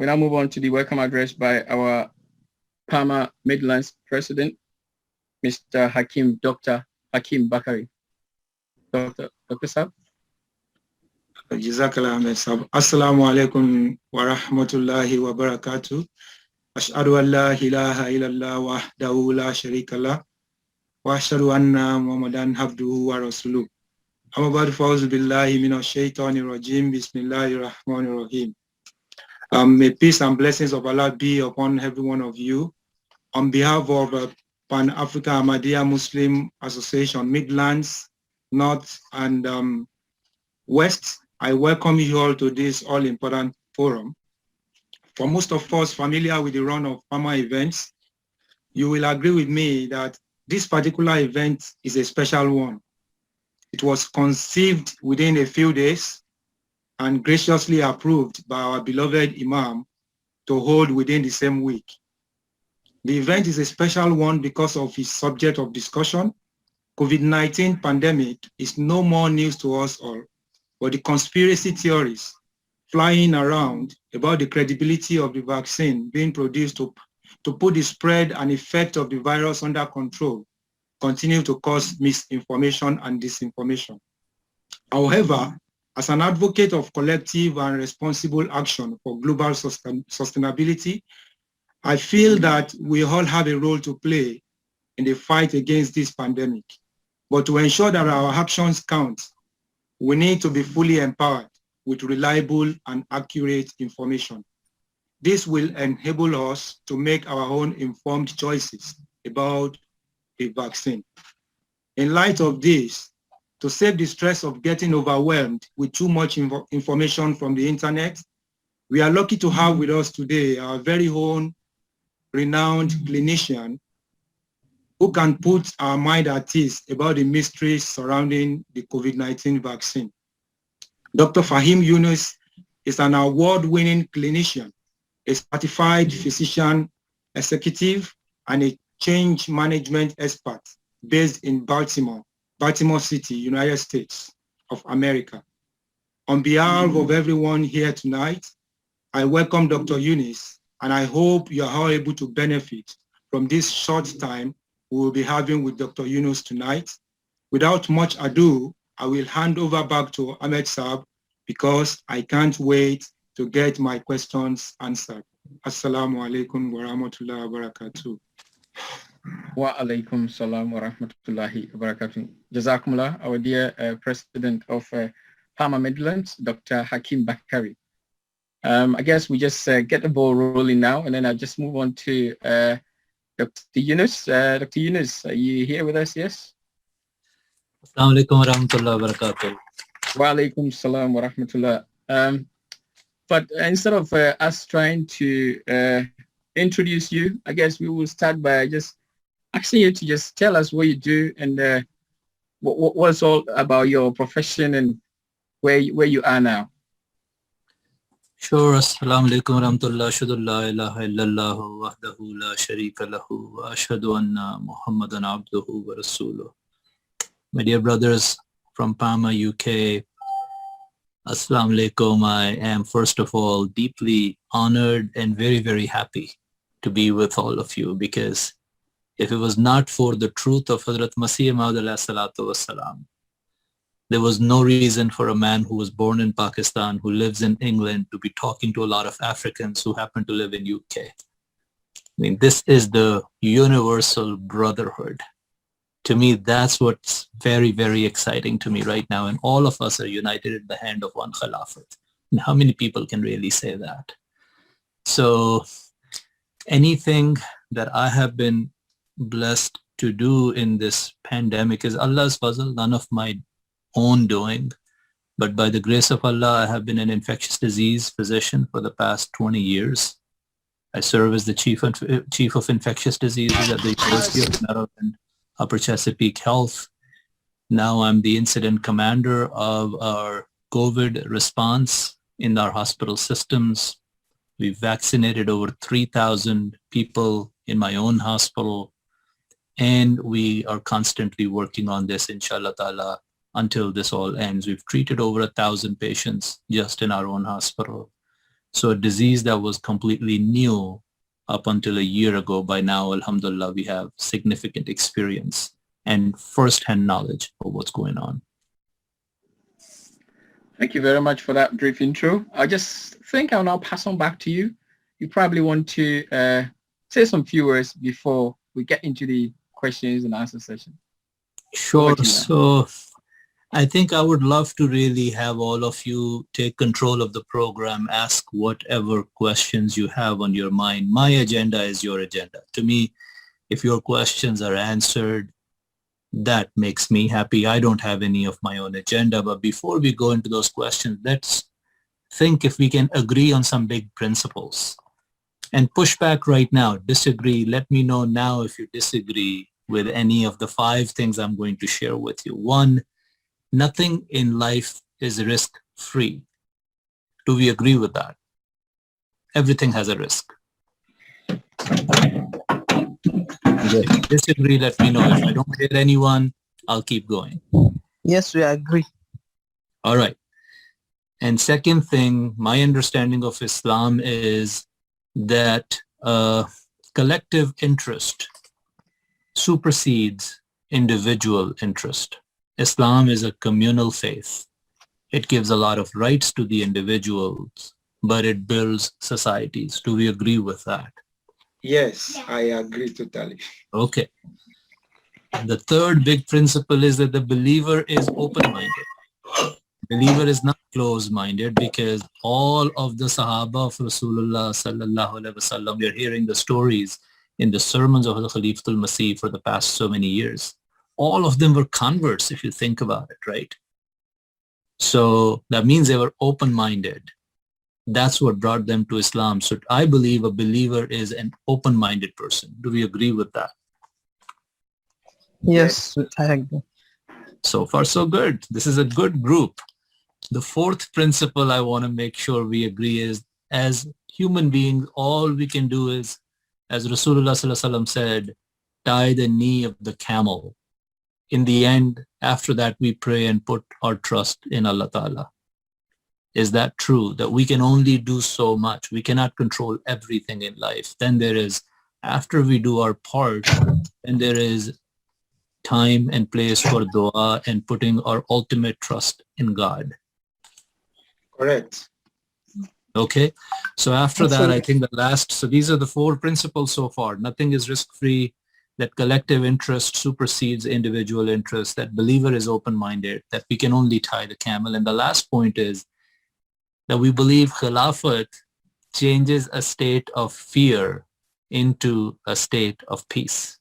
We now move on to the welcome address by our PAAMA Midlands President, Mr. Dr. Hakeem Bakari. Dr. Sab. Jazakallah Ahmed Sab. Assalamu alaikum wa rahmatullahi wa barakatuh. Ashhadu an la ilaha illallah wahdahu la sharika lah wa ashhadu anna Muhammadan abduhu wa rasuluh. Amma ba'du, fa'udhu billahi minash shaitanir rajim. Bismillahir rahmanir rahim. May peace and blessings of Allah be upon every one of you. On behalf of Pan-Africa Ahmadiyya Muslim Association Midlands, North and West, I welcome you all to this all-important forum. For most of us familiar with the run of PAAMA events, you will agree with me that this particular event is a special one. It was conceived within a few days and graciously approved by our beloved Imam to hold within the same week. The event is a special one because of its subject of discussion. COVID-19 pandemic is no more news to us all, but the conspiracy theories flying around about the credibility of the vaccine being produced to put the spread and effect of the virus under control continue to cause misinformation and disinformation. However, as an advocate of collective and responsible action for global sustainability, I feel that we all have a role to play in the fight against this pandemic. But to ensure that our actions count, we need to be fully empowered with reliable and accurate information. This will enable us to make our own informed choices about the vaccine. In light of this, to save the stress of getting overwhelmed with too much information from the internet, we are lucky to have with us today our very own renowned clinician who can put our mind at ease about the mysteries surrounding the COVID-19 vaccine. Dr. Faheem Younus is an award-winning clinician, a certified physician, executive, and a change management expert based in Baltimore City, United States of America. On behalf of everyone here tonight, I welcome Dr. Younus, and I hope you are all able to benefit from this short time we will be having with Dr. Younus tonight. Without much ado, I will hand over back to Ahmed Saab because I can't wait to get my questions answered. Assalamu alaikum wa rahmatullahi wa barakatuh. Wa alaikum salam wa rahmatullahi wa barakatuh. Jzakumullah, our dear President of PAAMA Midlands, Dr. Hakeem Bakari. I guess we just get the ball rolling now, and then I'll just move on to Dr. Younus. Dr. Younus, are you here with us? Yes? Assalamu alaikum wa rahmatullahi wa barakatuh. Wa alaikum salam wa rahmatullah. But instead of us trying to introduce you, I guess we will start by just asking you to just tell us what you do and what's all about your profession and where you are now. Sure. Assalamu alaikum wa rahmatullah. Ashhadu la ilaha illallah wahdahu la sharika lahu wa ashhadu anna Muhammadan abduhu wa rasuluh. My dear brothers from PAAMA UK, Assalamu alaikum. I am first of all deeply honored and very, very happy to be with all of you, because if it was not for the truth of Hazrat Masih Maud alayhi salatu wassalam, there was no reason for a man who was born in Pakistan, who lives in England, to be talking to a lot of Africans who happen to live in UK. I mean, this is the universal brotherhood. To me, that's what's very, very exciting to me right now. And all of us are united in the hand of one Khilafat. And how many people can really say that? So anything that I have been blessed to do in this pandemic is Allah's fazl, none of my own doing. But by the grace of Allah, I have been an infectious disease physician for the past 20 years. I serve as the chief of infectious diseases at the University of Maryland, Upper Chesapeake Health. Now I'm the incident commander of our COVID response in our hospital systems. We've vaccinated over 3,000 people in my own hospital, and we are constantly working on this, inshallah ta'ala, until this all ends. We've treated over 1,000 patients just in our own hospital. So a disease that was completely new up until a year ago, by now, alhamdulillah, we have significant experience and first-hand knowledge of what's going on. Thank you very much for that brief intro. I just think I'll now pass on back to you. You probably want to say some few words before we get into the questions and answer session. Sure. So I think I would love to really have all of you take control of the program, ask whatever questions you have on your mind. My agenda is your agenda. To me, if your questions are answered, that makes me happy. I don't have any of my own agenda, but before we go into those questions, let's think if we can agree on some big principles. And push back right now, disagree. Let me know now if you disagree with any of the 5 things I'm going to share with you. 1, nothing in life is risk-free. Do we agree with that? Everything has a risk. Disagree, let me know. If I don't hear anyone, I'll keep going. Yes, we agree. All right. And second thing, my understanding of Islam is that collective interest supersedes individual interest. Islam is a communal faith. It gives a lot of rights to the individuals, but it builds societies. Do we agree with that? Yes, I agree totally. Okay. The third big principle is that the believer is open-minded. Believer is not closed-minded, because all of the Sahaba of Rasulullah sallallahu alaihi wasallam, we are hearing the stories in the sermons of the Khalifatul Masih for the past so many years. All of them were converts, if you think about it, right? So that means they were open-minded. That's what brought them to Islam. So I believe a believer is an open-minded person. Do we agree with that? Yes, I agree. So far, so good. This is a good group. The fourth principle I want to make sure we agree is, as human beings, all we can do is, as Rasulullah sallallahu alaihi wasallam said, tie the knee of the camel. In the end, after that, we pray and put our trust in Allah Ta'ala. Is that true? That we can only do so much. We cannot control everything in life. Then there is, after we do our part, then there is time and place for dua and putting our ultimate trust in God. Correct. Okay. So after that, I think the last, so these are the 4 principles so far. Nothing is risk-free, that collective interest supersedes individual interest, that believer is open-minded, that we can only tie the camel. And the last point is that we believe Khilafat changes a state of fear into a state of peace.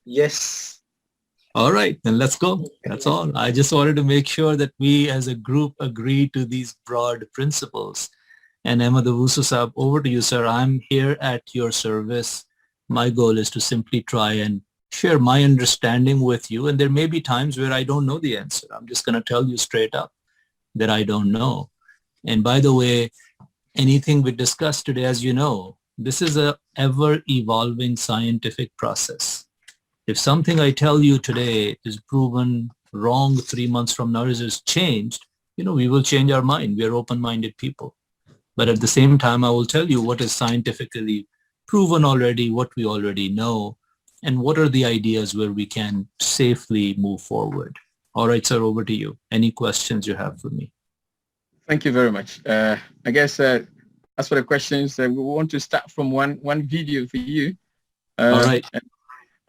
Yes. All right, then let's go. That's all. I just wanted to make sure that we as a group agree to these broad principles. And Ahmad Awusu Saab, over to you, sir. I'm here at your service. My goal is to simply try and share my understanding with you. And there may be times where I don't know the answer. I'm just going to tell you straight up that I don't know. And by the way, anything we discussed today, as you know, this is a ever-evolving scientific process. If something I tell you today is proven wrong 3 months from now, is changed, we will change our mind. We are open-minded people. But at the same time, I will tell you what is scientifically proven already, what we already know, and what are the ideas where we can safely move forward. All right, sir, over to you. Any questions you have for me? Thank you very much. I guess as for the questions, we want to start from one video for you. All right.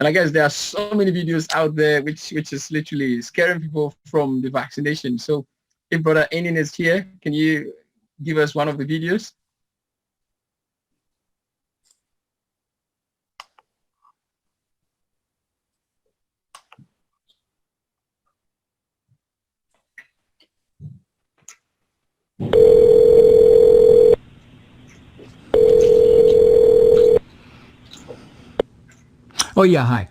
And I guess there are so many videos out there which is literally scaring people from the vaccination. So if Brother Enin is here, can you give us one of the videos? Oh, yeah, hi.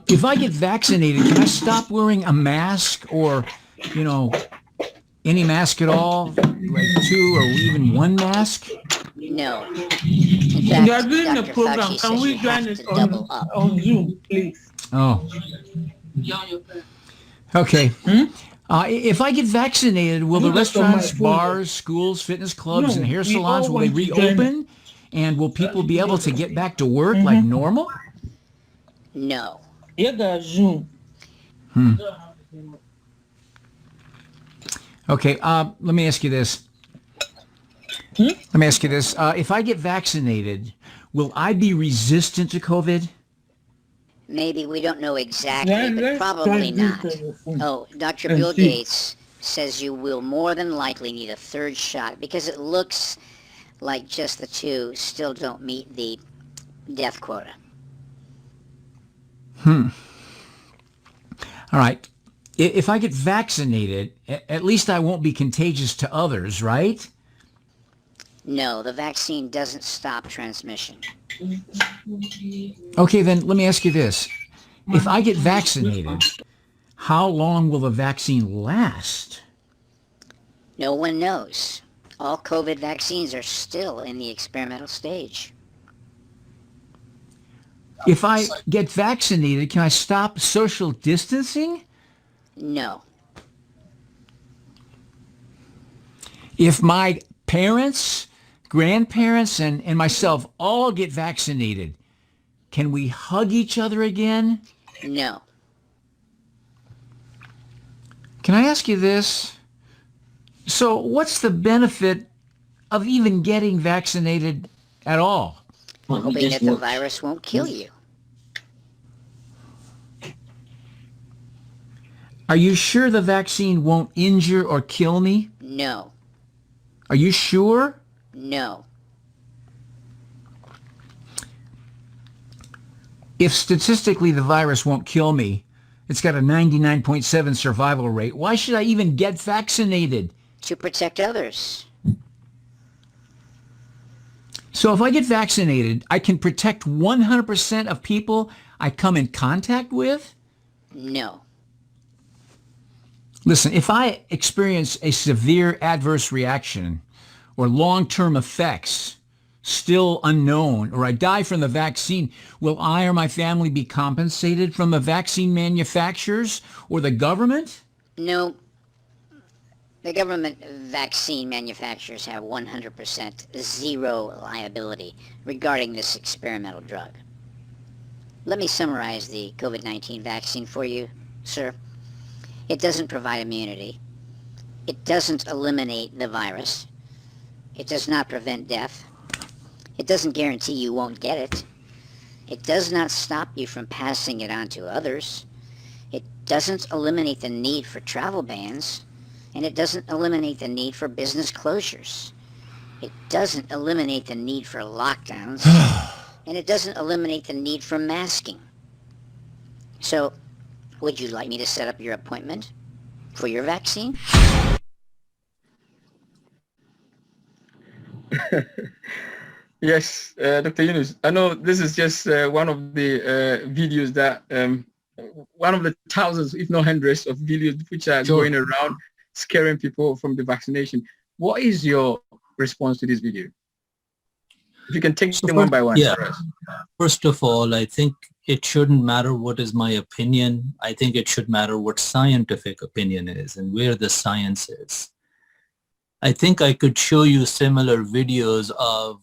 If I get vaccinated, can I stop wearing a mask or, any mask at all? Like 2 or even 1 mask? No. In fact, They are doing the Dr. program. Fauci Can says we you have join to it double up. on Zoom, please? Oh. Okay. If I get vaccinated, will the restaurants, bars, schools, fitness clubs, and hair salons, will they reopen? And will people be able to get back to work like normal? No. Okay, let me ask you this. If I get vaccinated, will I be resistant to COVID? Maybe, we don't know exactly, but probably not. Oh, Dr. Bill Gates says you will more than likely need a third shot because it looks like just the two still don't meet the death quota. All right. If I get vaccinated, at least I won't be contagious to others, right? No, the vaccine doesn't stop transmission. Okay, then let me ask you this. If I get vaccinated, how long will the vaccine last? No one knows. All COVID vaccines are still in the experimental stage. If I get vaccinated, can I stop social distancing? No. If my parents, grandparents, and myself all get vaccinated, can we hug each other again? No. Can I ask you this? So what's the benefit of even getting vaccinated at all? Hoping that the virus won't kill you. Are you sure the vaccine won't injure or kill me? No. Are you sure? No. If statistically the virus won't kill me, it's got a 99.7 survival rate, why should I even get vaccinated? To protect others. So if I get vaccinated, I can protect 100% of people I come in contact with? No. Listen, if I experience a severe adverse reaction or long-term effects still unknown, or I die from the vaccine, will I or my family be compensated from the vaccine manufacturers or the government? No. The government vaccine manufacturers have 100% zero liability regarding this experimental drug. Let me summarize the COVID-19 vaccine for you, sir. It doesn't provide immunity. It doesn't eliminate the virus. It does not prevent death. It doesn't guarantee you won't get it. It does not stop you from passing it on to others. It doesn't eliminate the need for travel bans, and it doesn't eliminate the need for business closures. It doesn't eliminate the need for lockdowns, and it doesn't eliminate the need for masking. So, would you like me to set up your appointment for your vaccine? Yes, Dr. Younus, I know this is just one of the videos that, one of the thousands, if not hundreds of videos which are going around scaring people from the vaccination. What is your response to this video? If you can take them one by one for us. First of all, I think it shouldn't matter what is my opinion. I think it should matter what scientific opinion is and where the science is. I think I could show you similar videos of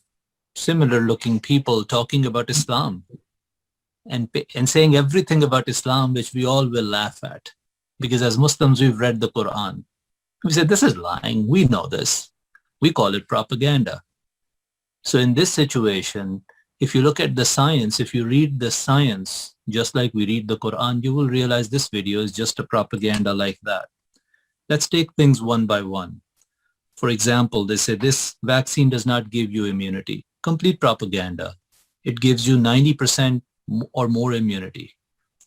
similar looking people talking about Islam and saying everything about Islam which we all will laugh at, because as Muslims we've read the Quran. We said this is lying, we know this, we call it propaganda. So in this situation, if you look at the science, if you read the science just like we read the Quran, you will realize this video is just a propaganda like that. Let's take things one by one. For example, they say this vaccine does not give you immunity. Complete propaganda. It gives you 90% or more immunity.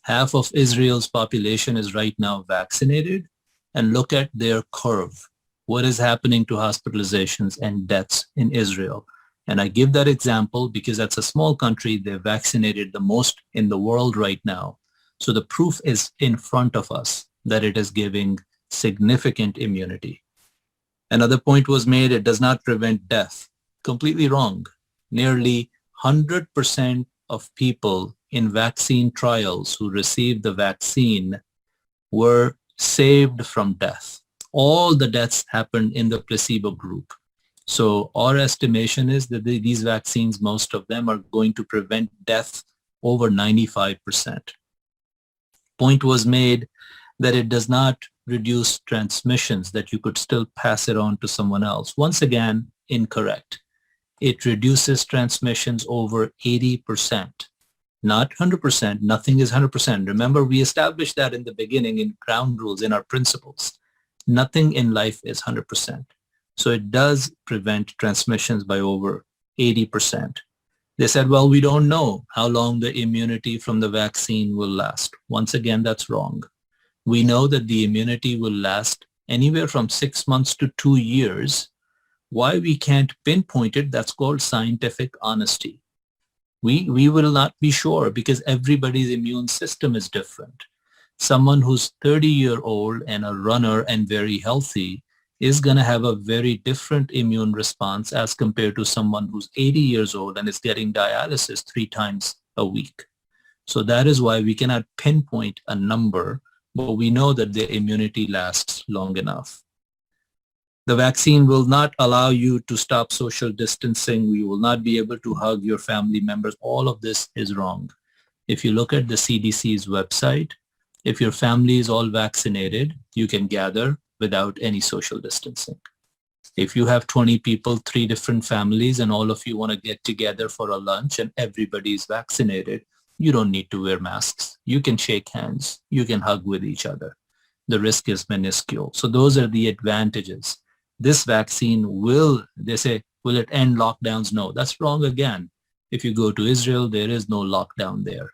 Half of Israel's population is right now vaccinated, and look at their curve. What is happening to hospitalizations and deaths in Israel? And I give that example because that's a small country. They're vaccinated the most in the world right now. So the proof is in front of us that it is giving significant immunity. Another point was made, it does not prevent death. Completely wrong. Nearly 100% of people in vaccine trials who received the vaccine were saved from death. All the deaths happened in the placebo group. So our estimation is that these vaccines, most of them are going to prevent death over 95%. Point was made that it does not reduce transmissions, that you could still pass it on to someone else. Once again, incorrect. It reduces transmissions over 80%, not 100%. Nothing is 100%. Remember, we established that in the beginning in ground rules, in our principles. Nothing in life is 100%. So it does prevent transmissions by over 80%. They said, well, we don't know how long the immunity from the vaccine will last. Once again, that's wrong. We know that the immunity will last anywhere from 6 months to 2 years. Why we can't pinpoint it, that's called scientific honesty. We will not be sure because everybody's immune system is different. Someone who's 30-year-old and a runner and very healthy is going to have a very different immune response as compared to someone who's 80 years old and is getting dialysis 3 times a week. So that is why we cannot pinpoint a number, but we know that the immunity lasts long enough. The vaccine will not allow you to stop social distancing. We will not be able to hug your family members. All of this is wrong. If you look at the CDC's website, if your family is all vaccinated, you can gather without any social distancing. If you have 20 people, 3 different families, and all of you want to get together for a lunch and everybody is vaccinated, you don't need to wear masks. You can shake hands. You can hug with each other. The risk is minuscule. So those are the advantages. This vaccine will, they say, will it end lockdowns? No, that's wrong again. If you go to Israel, there is no lockdown there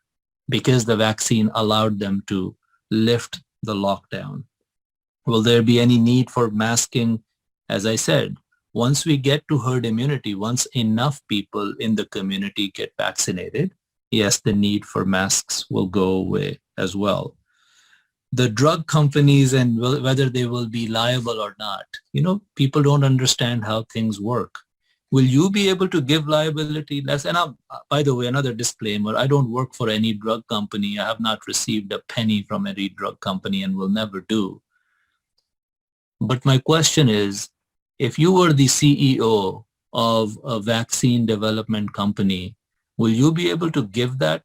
because the vaccine allowed them to lift the lockdown. Will there be any need for masking? As I said, once we get to herd immunity, once enough people in the community get vaccinated, yes, the need for masks will go away as well. The drug companies and whether they will be liable or not, people don't understand how things work. Will you be able to give liability less? And by the way, another disclaimer, I don't work for any drug company. I have not received a penny from any drug company and will never do. But my question is, if you were the CEO of a vaccine development company, will you be able to give that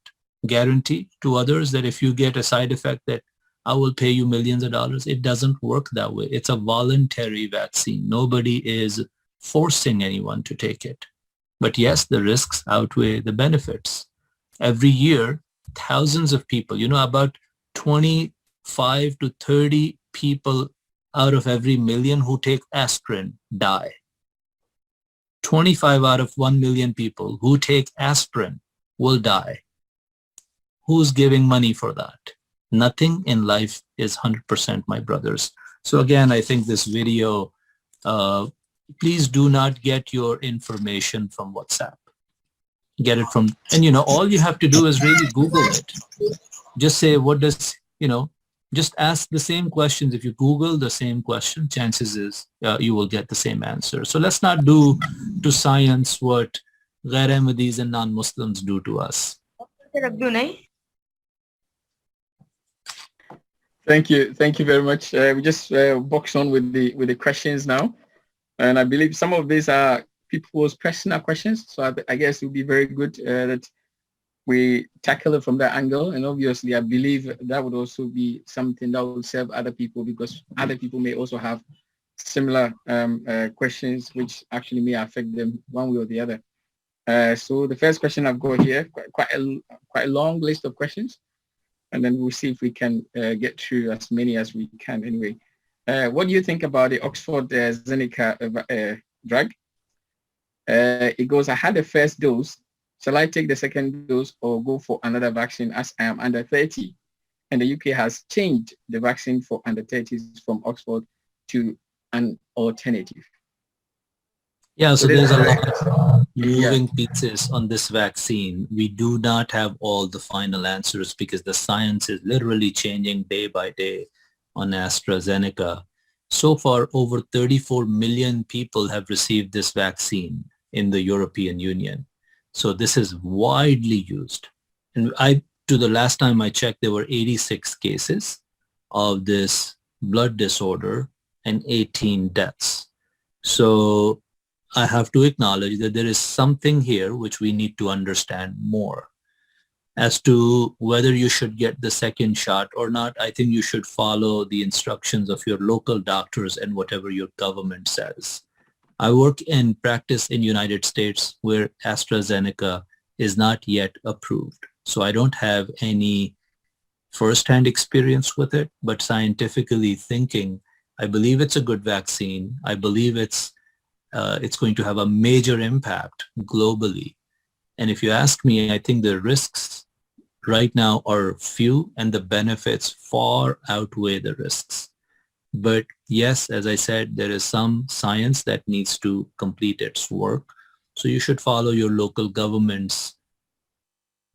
guarantee to others that if you get a side effect that I will pay you millions of dollars? It doesn't work that way. It's a voluntary vaccine. Nobody is forcing anyone to take it. But yes, the risks outweigh the benefits. Every year, thousands of people, about 25 to 30 people out of every million who take aspirin die. 25 out of 1 million people who take aspirin will die. Who's giving money for that? Nothing in life is 100%, my brothers. So again, I think this video, please do not get your information from WhatsApp. Get it from, and all you have to do is really Google it. Just say, what does, just ask the same questions. If you Google the same question, chances is you will get the same answer. So let's not do to science what Ghair Ahmadis and non-Muslims do to us. Thank you very much. We just box on with the questions now, and I believe some of these are people's personal questions. So I guess it would be very good that we tackle it from that angle. And obviously, I believe that would also be something that will serve other people because other people may also have similar questions, which actually may affect them one way or the other. So the first question I've got here, quite a long list of questions. And then we'll see if we can get through as many as we can anyway. What do you think about the Oxford Zeneca drug? It goes, I had the first dose. Shall I take the second dose or go for another vaccine as I am under 30? And the UK has changed the vaccine for under 30s from Oxford to an alternative. Yeah, so there's a lot of moving pieces on this vaccine. We do not have all the final answers because the science is literally changing day by day on AstraZeneca. So far, over 34 million people have received this vaccine in the European Union. So this is widely used. And to the last time I checked, there were 86 cases of this blood disorder, and 18 deaths. So I have to acknowledge that there is something here which we need to understand more. As to whether you should get the second shot or not, I think you should follow the instructions of your local doctors and whatever your government says. I work in practice in United States where AstraZeneca is not yet approved. So I don't have any first-hand experience with it, but scientifically thinking, I believe it's a good vaccine. I believe it's going to have a major impact globally. And if you ask me, I think the risks right now are few and the benefits far outweigh the risks. But yes, as I said, there is some science that needs to complete its work. So you should follow your local government's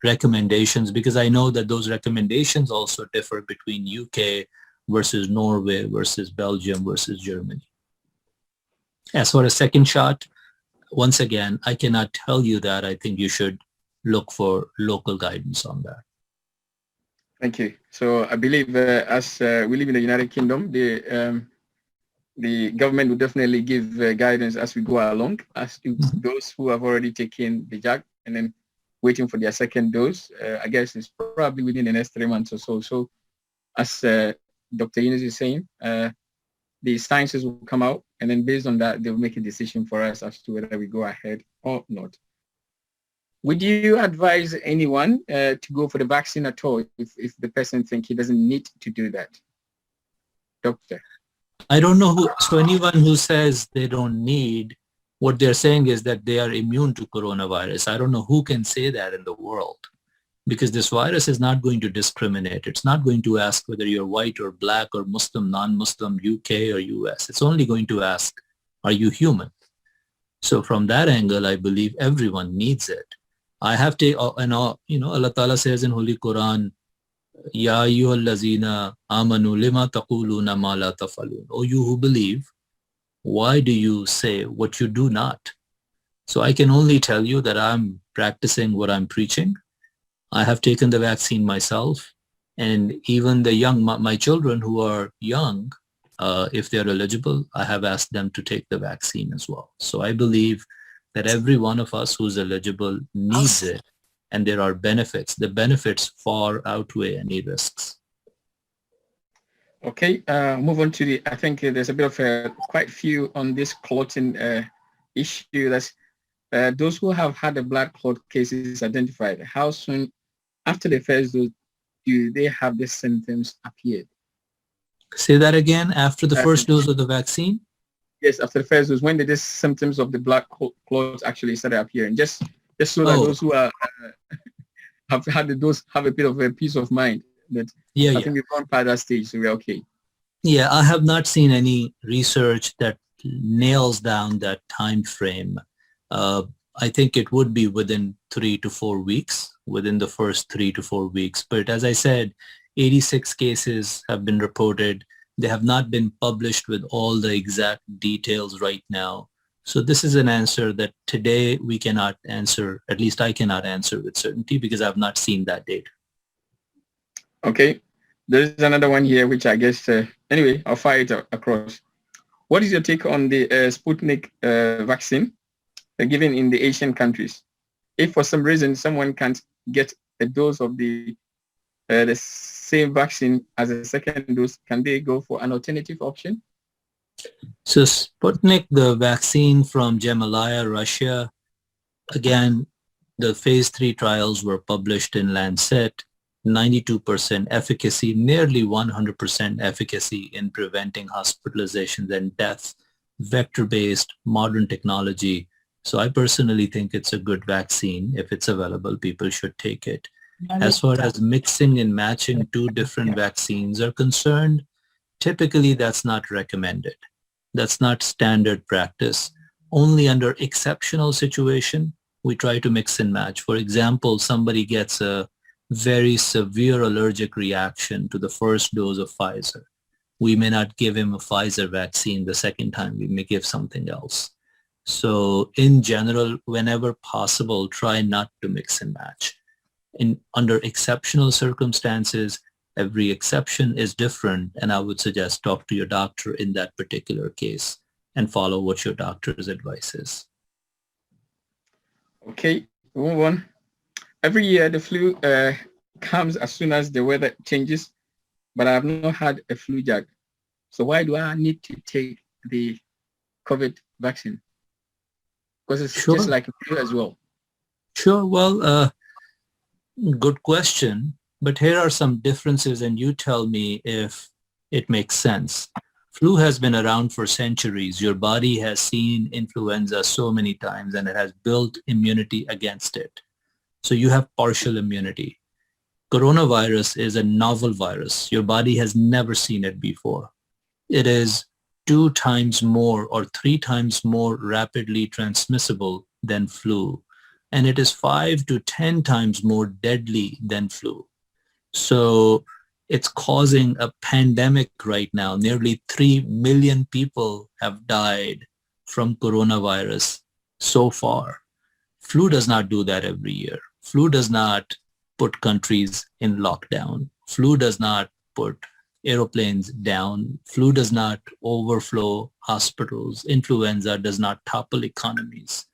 recommendations, because I know that those recommendations also differ between UK versus Norway versus Belgium versus Germany. As for a second shot, once again, I cannot tell you that. I think you should look for local guidance on that. Thank you. So I believe as we live in the United Kingdom, the government will definitely give guidance as we go along as to those who have already taken the jab and then waiting for their second dose. I guess it's probably within the next 3 months or so. So as Dr. Younus is saying, the sciences will come out, and then based on that, they'll make a decision for us as to whether we go ahead or not. Would you advise anyone to go for the vaccine at all if the person thinks he doesn't need to do that? Doctor? I don't know who, so anyone who says they don't need, what they're saying is that they are immune to coronavirus. I don't know who can say that in the world, because this virus is not going to discriminate. It's not going to ask whether you're white or black or Muslim, non-Muslim, UK or US. It's only going to ask, are you human? So from that angle, I believe everyone needs it. I have to, Allah Ta'ala says in Holy Quran, Ya ayyuhallazina amanu lima taquluna ma la tafalun. O you who believe, why do you say what you do not? So I can only tell you that I'm practicing what I'm preaching. I have taken the vaccine myself, and even the young, my children who are young, if they're eligible, I have asked them to take the vaccine as well. So I believe that every one of us who's eligible needs it, and there are benefits. The benefits far outweigh any risks. Okay, move on to I think there's a bit of quite few on this clotting issue. That's those who have had the blood clot cases identified. How soon after the first dose do they have the symptoms appeared? Say that again, after the first dose of the vaccine? Yes, after the first dose, when did the symptoms of the blood clots actually started appearing? Just so that those who are have had the dose have a bit of a peace of mind that I think we've gone past that stage, so we're okay. Yeah, I have not seen any research that nails down that time frame. I think it would be within 3 to 4 weeks, within the first 3 to 4 weeks. But as I said, 86 cases have been reported. They have not been published with all the exact details right now. So this is an answer that today we cannot answer, at least I cannot answer with certainty, because I have not seen that data. Okay. There's another one here, which I guess, anyway, I'll fire it across. What is your take on the Sputnik vaccine given in the Asian countries? If for some reason someone can't get a dose of the same vaccine as a second dose, can they go for an alternative option? So Sputnik, the vaccine from Jzakumullah, Russia, again, the phase 3 trials were published in Lancet, 92% efficacy, nearly 100% efficacy in preventing hospitalizations and deaths, vector-based, modern technology. So I personally think it's a good vaccine. If it's available, people should take it. As far as mixing and matching two different vaccines are concerned, typically that's not recommended. That's not standard practice. Only under exceptional situation, we try to mix and match. For example, somebody gets a very severe allergic reaction to the first dose of Pfizer. We may not give him a Pfizer vaccine the second time. We may give something else. So in general, whenever possible, try not to mix and match. Under exceptional circumstances, Every exception is different, and I would suggest talk to your doctor in that particular case and follow what your doctor's advice is. Okay, move on. Every year the flu comes as soon as the weather changes, but I have not had a flu jab. So why do I need to take the COVID vaccine? Because it's just like a flu as well. Sure. Well, good question. But here are some differences, and you tell me if it makes sense. Flu has been around for centuries. Your body has seen influenza so many times, and it has built immunity against it. So you have partial immunity. Coronavirus is a novel virus. Your body has never seen it before. It is 2 times more or 3 times more rapidly transmissible than flu. And it is 5 to 10 times more deadly than flu. So it's causing a pandemic right now. Nearly 3 million people have died from coronavirus so far. Flu does not do that every year. Flu does not put countries in lockdown. Flu does not put aeroplanes down. Flu does not overflow hospitals. Influenza does not topple economies.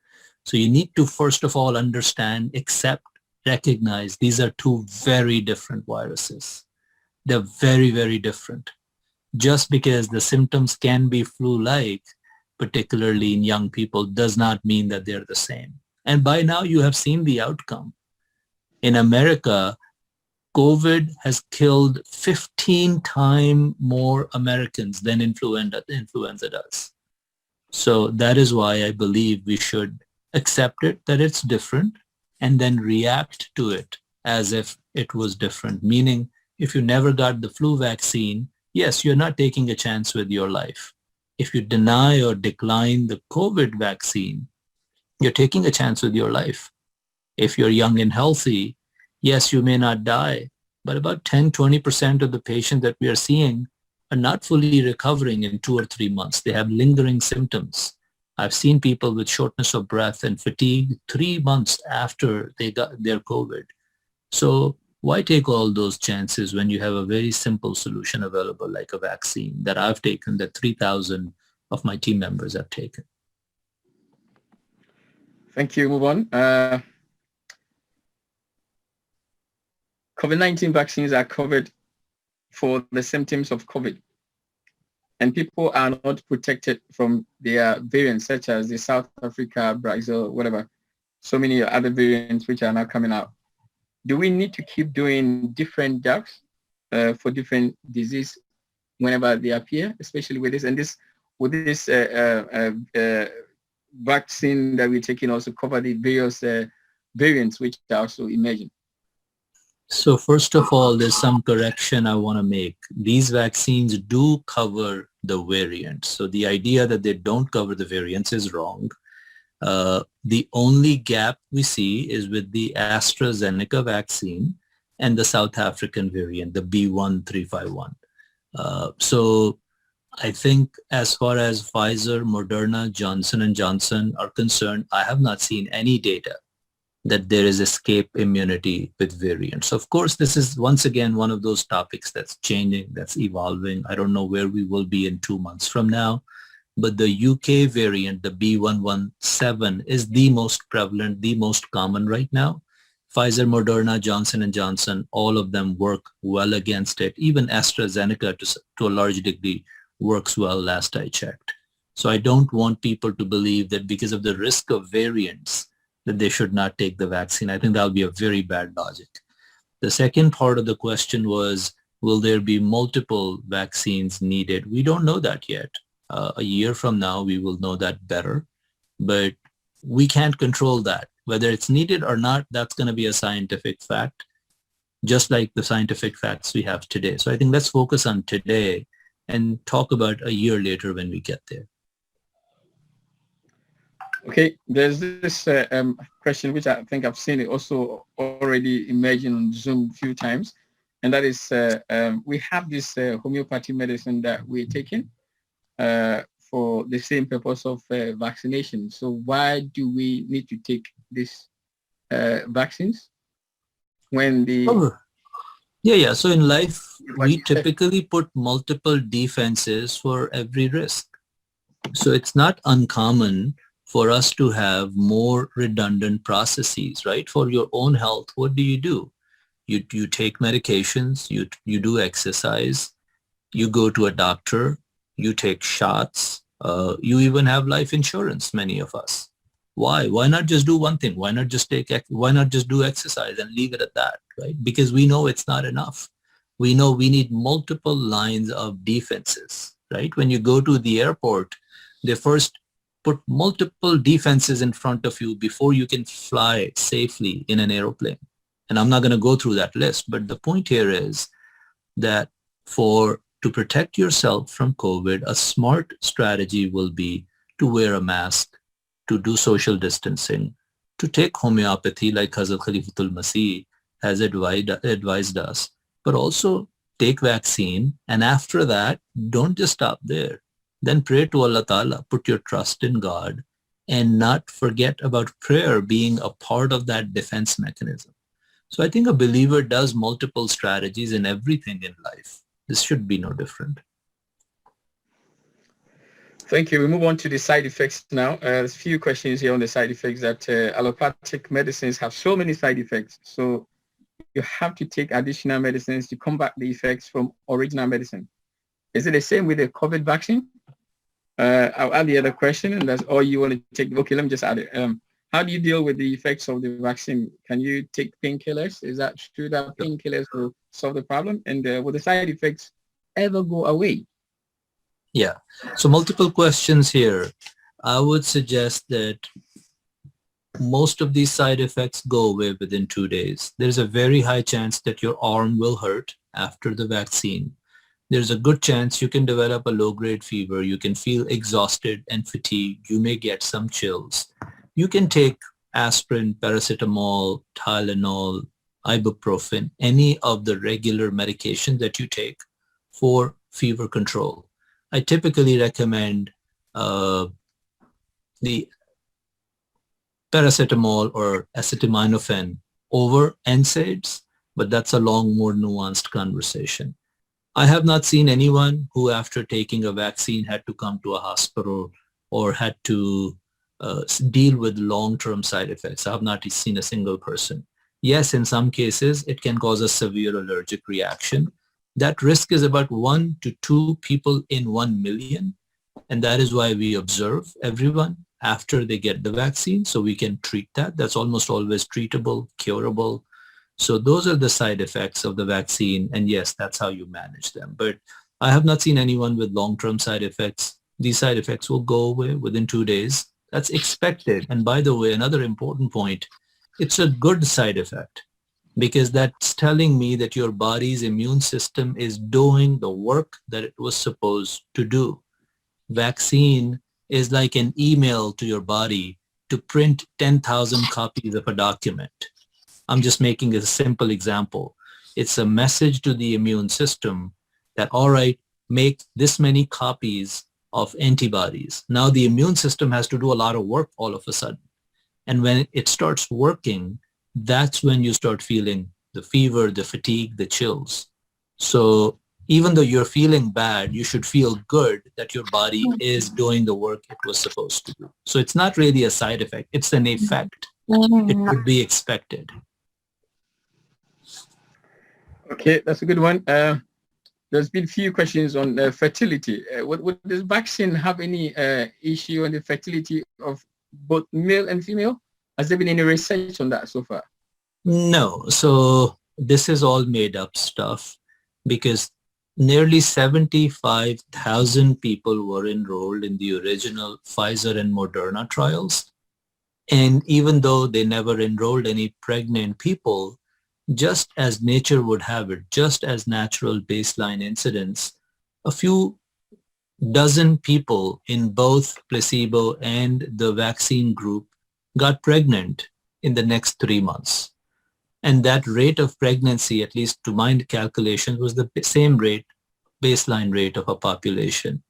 So you need to first of all understand, accept, recognize these are 2 very different viruses. They're very, very different. Just because the symptoms can be flu-like, particularly in young people, does not mean that they're the same. And by now you have seen the outcome. In America, COVID has killed 15 times more Americans than influenza does. So that is why I believe we should accept it, that it's different, and then react to it as if it was different. Meaning, if you never got the flu vaccine, yes, you're not taking a chance with your life. If you deny or decline the COVID vaccine, you're taking a chance with your life. If you're young and healthy, yes, you may not die, but about 10-20% of the patients that we are seeing are not fully recovering in 2 or 3 months. They have lingering symptoms. I've seen people with shortness of breath and fatigue 3 months after they got their COVID. So why take all those chances when you have a very simple solution available like a vaccine that I've taken, that 3,000 of my team members have taken? Thank you. Move on. COVID-19 vaccines are covered for the symptoms of COVID, and people are not protected from their variants, such as the South Africa, Brazil, whatever, so many other variants which are now coming out. Do we need to keep doing different jabs for different disease whenever they appear, especially with this? And this, with this vaccine that we're taking also cover the various variants which are also emerging? So first of all, there's some correction I want to make. These vaccines do cover the variants. So the idea that they don't cover the variants is wrong. The only gap we see is with the AstraZeneca vaccine and the South African variant, the B1351. So I think as far as Pfizer, Moderna, Johnson & Johnson are concerned, I have not seen any data that there is escape immunity with variants. Of course, this is once again one of those topics that's changing, that's evolving. I don't know where we will be in 2 months from now, but the UK variant, the B117, is the most prevalent, the most common right now. Pfizer, Moderna, Johnson & Johnson, all of them work well against it. Even AstraZeneca to a large degree works well last I checked. So I don't want people to believe that because of the risk of variants that they should not take the vaccine. I think that'll be a very bad logic. The second part of the question was, will there be multiple vaccines needed? We don't know that yet. A year from now, we will know that better, but we can't control that. Whether it's needed or not, that's going to be a scientific fact, just like the scientific facts we have today. So I think let's focus on today and talk about a year later when we get there. Okay, there's this question which I think I've seen it also already emerging on Zoom a few times, and that is we have this homeopathy medicine that we're taking for the same purpose of vaccination. So why do we need to take these vaccines when the Yeah. So in life, we typically put multiple defenses for every risk. So it's not uncommon for us to have more redundant processes, right? For your own health, what do? You take medications, you do exercise, you go to a doctor, you take shots, you even have life insurance, many of us. Why? Why not just do one thing? Why not just do exercise and leave it at that, right? Because we know it's not enough. We know we need multiple lines of defenses, right? When you go to the airport, they first put multiple defenses in front of you before you can fly safely in an airplane. And I'm not going to go through that list, but the point here is that to protect yourself from COVID, a smart strategy will be to wear a mask, to do social distancing, to take homeopathy like Hazrat Khalifatul Masih has advised us, but also take vaccine. And after that, don't just stop there. Then pray to Allah Ta'ala, put your trust in God, and not forget about prayer being a part of that defense mechanism. So I think a believer does multiple strategies in everything in life. This should be no different. Thank you. We move on to the side effects now. There's a few questions here on the side effects that allopathic medicines have so many side effects. So you have to take additional medicines to combat the effects from original medicine. Is it the same with the COVID vaccine? I'll add the other question, and that's all you want to take. Okay, let me just add it. How do you deal with the effects of the vaccine? Can you take painkillers? Is that true that painkillers will solve the problem? And will the side effects ever go away? Yeah. So multiple questions here. I would suggest that most of these side effects go away within 2 days. There's a very high chance that your arm will hurt after the vaccine. There's a good chance you can develop a low-grade fever. You can feel exhausted and fatigued. You may get some chills. You can take aspirin, paracetamol, Tylenol, ibuprofen, any of the regular medications that you take for fever control. I typically recommend the paracetamol or acetaminophen over NSAIDs, but that's a long, more nuanced conversation. I have not seen anyone who after taking a vaccine had to come to a hospital or had to deal with long-term side effects. I have not seen a single person. Yes, in some cases, it can cause a severe allergic reaction. That risk is about 1 to 2 people in 1 million. And that is why we observe everyone after they get the vaccine so we can treat that. That's almost always treatable, curable. So those are the side effects of the vaccine. And yes, that's how you manage them. But I have not seen anyone with long-term side effects. These side effects will go away within 2 days. That's expected. And by the way, another important point, it's a good side effect because that's telling me that your body's immune system is doing the work that it was supposed to do. Vaccine is like an email to your body to print 10,000 copies of a document. I'm just making a simple example. It's a message to the immune system that, all right, make this many copies of antibodies. Now the immune system has to do a lot of work all of a sudden. And when it starts working, that's when you start feeling the fever, the fatigue, the chills. So even though you're feeling bad, you should feel good that your body is doing the work it was supposed to do. So it's not really a side effect. It's an effect. It would be expected. Okay, that's a good one. There's been a few questions on fertility. Would this vaccine have any issue on the fertility of both male and female? Has there been any research on that so far? No. So this is all made up stuff because nearly 75,000 people were enrolled in the original Pfizer and Moderna trials. And even though they never enrolled any pregnant people, just as nature would have it, just as natural baseline incidence, a few dozen people in both placebo and the vaccine group got pregnant in the next 3 months. And that rate of pregnancy, at least to my calculations, was the same rate, baseline rate of a population.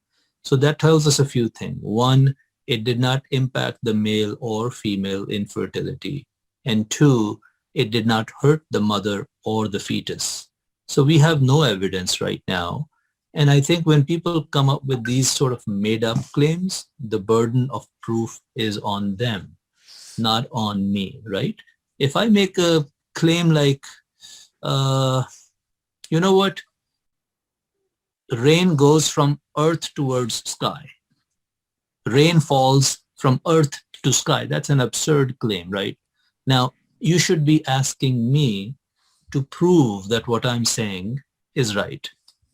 So that tells us a few things. One, it did not impact the male or female infertility. And two, it did not hurt the mother or the fetus. So we have no evidence right now. And I think when people come up with these sort of made up claims, the burden of proof is on them, not on me, right? If I make a claim like, you know what, rain goes from earth towards sky. Rain falls from earth to sky. That's an absurd claim, right? Now, you should be asking me to prove that what I'm saying is right.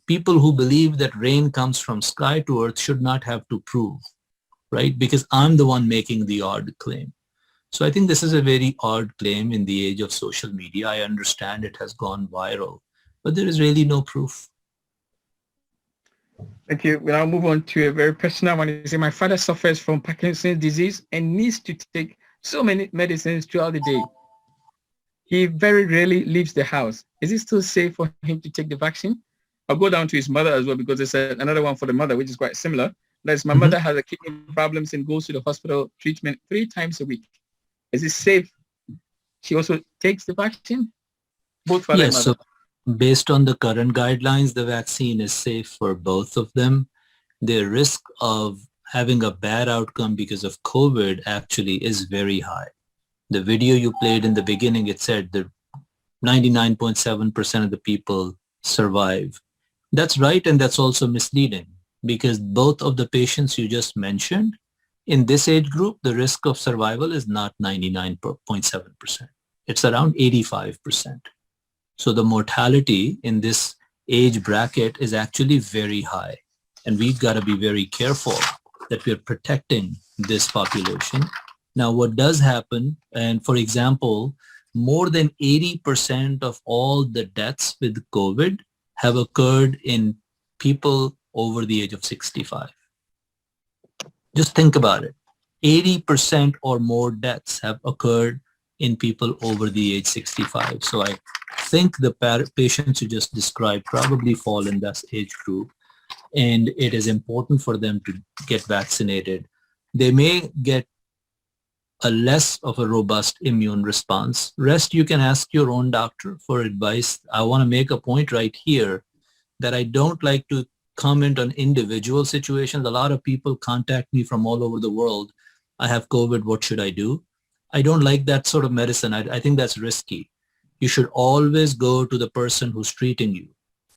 People who believe that rain comes from sky to earth should not have to prove, right? Because I'm the one making the odd claim. So I think this is a very odd claim in the age of social media. I understand it has gone viral, but there is really no proof. Thank you. We'll now move on to a very personal one. You say, my father suffers from Parkinson's disease and needs to take so many medicines throughout the day. He very rarely leaves the house. Is it still safe for him to take the vaccine? I'll go down to his mother as well, because there's another one for the mother, which is quite similar. That's my mother has a kidney problems and goes to the hospital treatment 3 times a week. Is it safe? She also takes the vaccine? Both father and mother. So based on the current guidelines, the vaccine is safe for both of them. The risk of having a bad outcome because of COVID actually is very high. The video you played in the beginning, it said that 99.7% of the people survive. That's right, and that's also misleading, because both of the patients you just mentioned, in this age group, the risk of survival is not 99.7%. It's around 85%. So the mortality in this age bracket is actually very high. And we've got to be very careful that we're protecting this population. Now, what does happen, and for example, more than 80% of all the deaths with COVID have occurred in people over the age of 65. Just think about it. 80% or more deaths have occurred in people over the age 65. So I think the patients you just described probably fall in this age group, and it is important for them to get vaccinated. They may get a less of a robust immune response. Rest, you can ask your own doctor for advice. I want to make a point right here that I don't like to comment on individual situations. A lot of people contact me from all over the world. I have COVID, what should I do? I don't like that sort of medicine. I think that's risky. You should always go to the person who's treating you.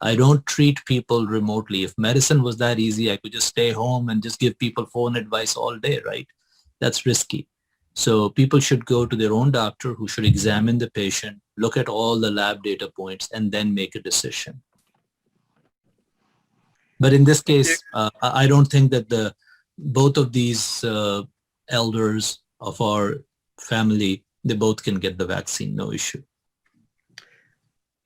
I don't treat people remotely. If medicine was that easy, I could just stay home and just give people phone advice all day, right? That's risky. So people should go to their own doctor, who should examine the patient, look at all the lab data points, and then make a decision. But in this case, I don't think that both of these elders of our family, they both can get the vaccine, no issue.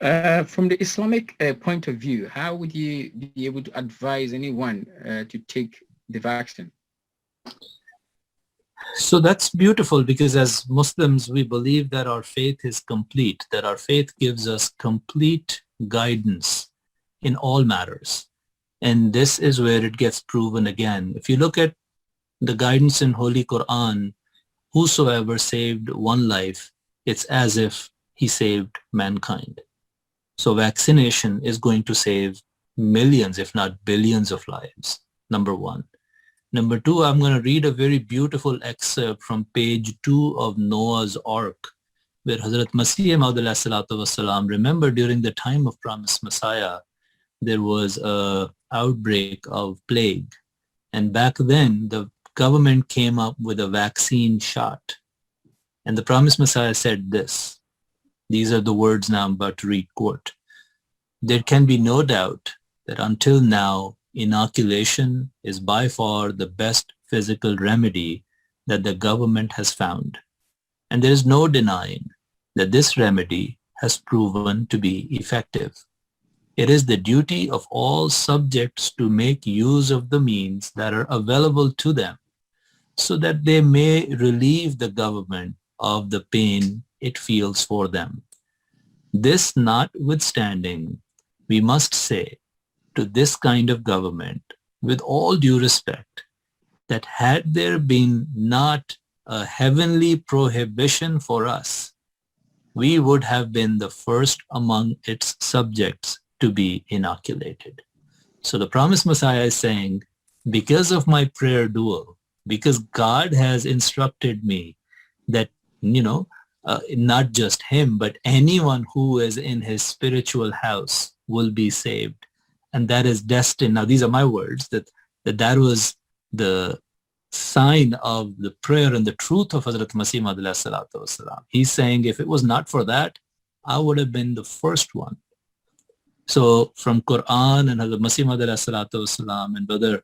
From the Islamic point of view, how would you be able to advise anyone to take the vaccine? So that's beautiful, because as Muslims, we believe that our faith is complete, that our faith gives us complete guidance in all matters. And this is where it gets proven again. If you look at the guidance in Holy Quran, whosoever saved one life, it's as if he saved mankind. So vaccination is going to save millions, if not billions of lives, number one. Number two, I'm going to read a very beautiful excerpt from page 2 of Noah's Ark, where Hazrat Masih Maud alayhi salatu wasalam, remember during the time of promised Messiah, there was a outbreak of plague. And back then, the government came up with a vaccine shot. And the promised Messiah said this. These are the words now I'm about to read, quote, "There can be no doubt that until now, inoculation is by far the best physical remedy that the government has found. And there is no denying that this remedy has proven to be effective. It is the duty of all subjects to make use of the means that are available to them, so that they may relieve the government of the pain it feels for them. This notwithstanding, we must say to this kind of government, with all due respect, that had there been not a heavenly prohibition for us, we would have been the first among its subjects to be inoculated. So the promised Messiah is saying, because of my prayer dual, because God has instructed me that, not just him, but anyone who is in his spiritual house will be saved. And that is destined. Now, these are my words, that was the sign of the prayer and the truth of Hazrat Masih Maud alayhi salatu wasalam. He's saying, if it was not for that, I would have been the first one. So from Quran and Hazrat Masih Maud alayhi salatu wasalam, and Brother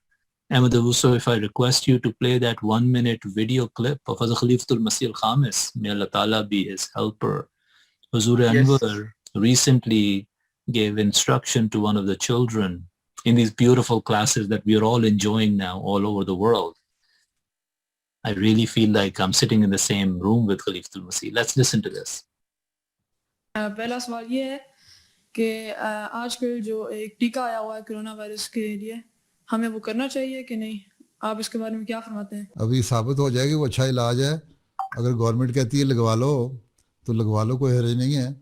Ahmed Abuso, if I request you to play that 1-minute video clip of Hazrat Khalifatul Masih al-Khamis, may Allah Ta'ala be his helper. Huzur Anwar recently gave instruction to one of the children in these beautiful classes that we are all enjoying now all over the world. I really feel like I'm sitting in the same room with Khalifatul Masih. Let's listen to this. पहला सवाल ये है कि आजकल जो एक टीका आया हुआ है कोरोना वायरस के लिए, हमें वो करना चाहिए कि नहीं? आप इसके बारे में क्या फरमाते हैं? अभी साबित हो जाएगा वो अच्छा इलाज है. अगर गवर्नमेंट कहती है लगवा लो तो लगवा लो, कोई हर्ज नहीं है.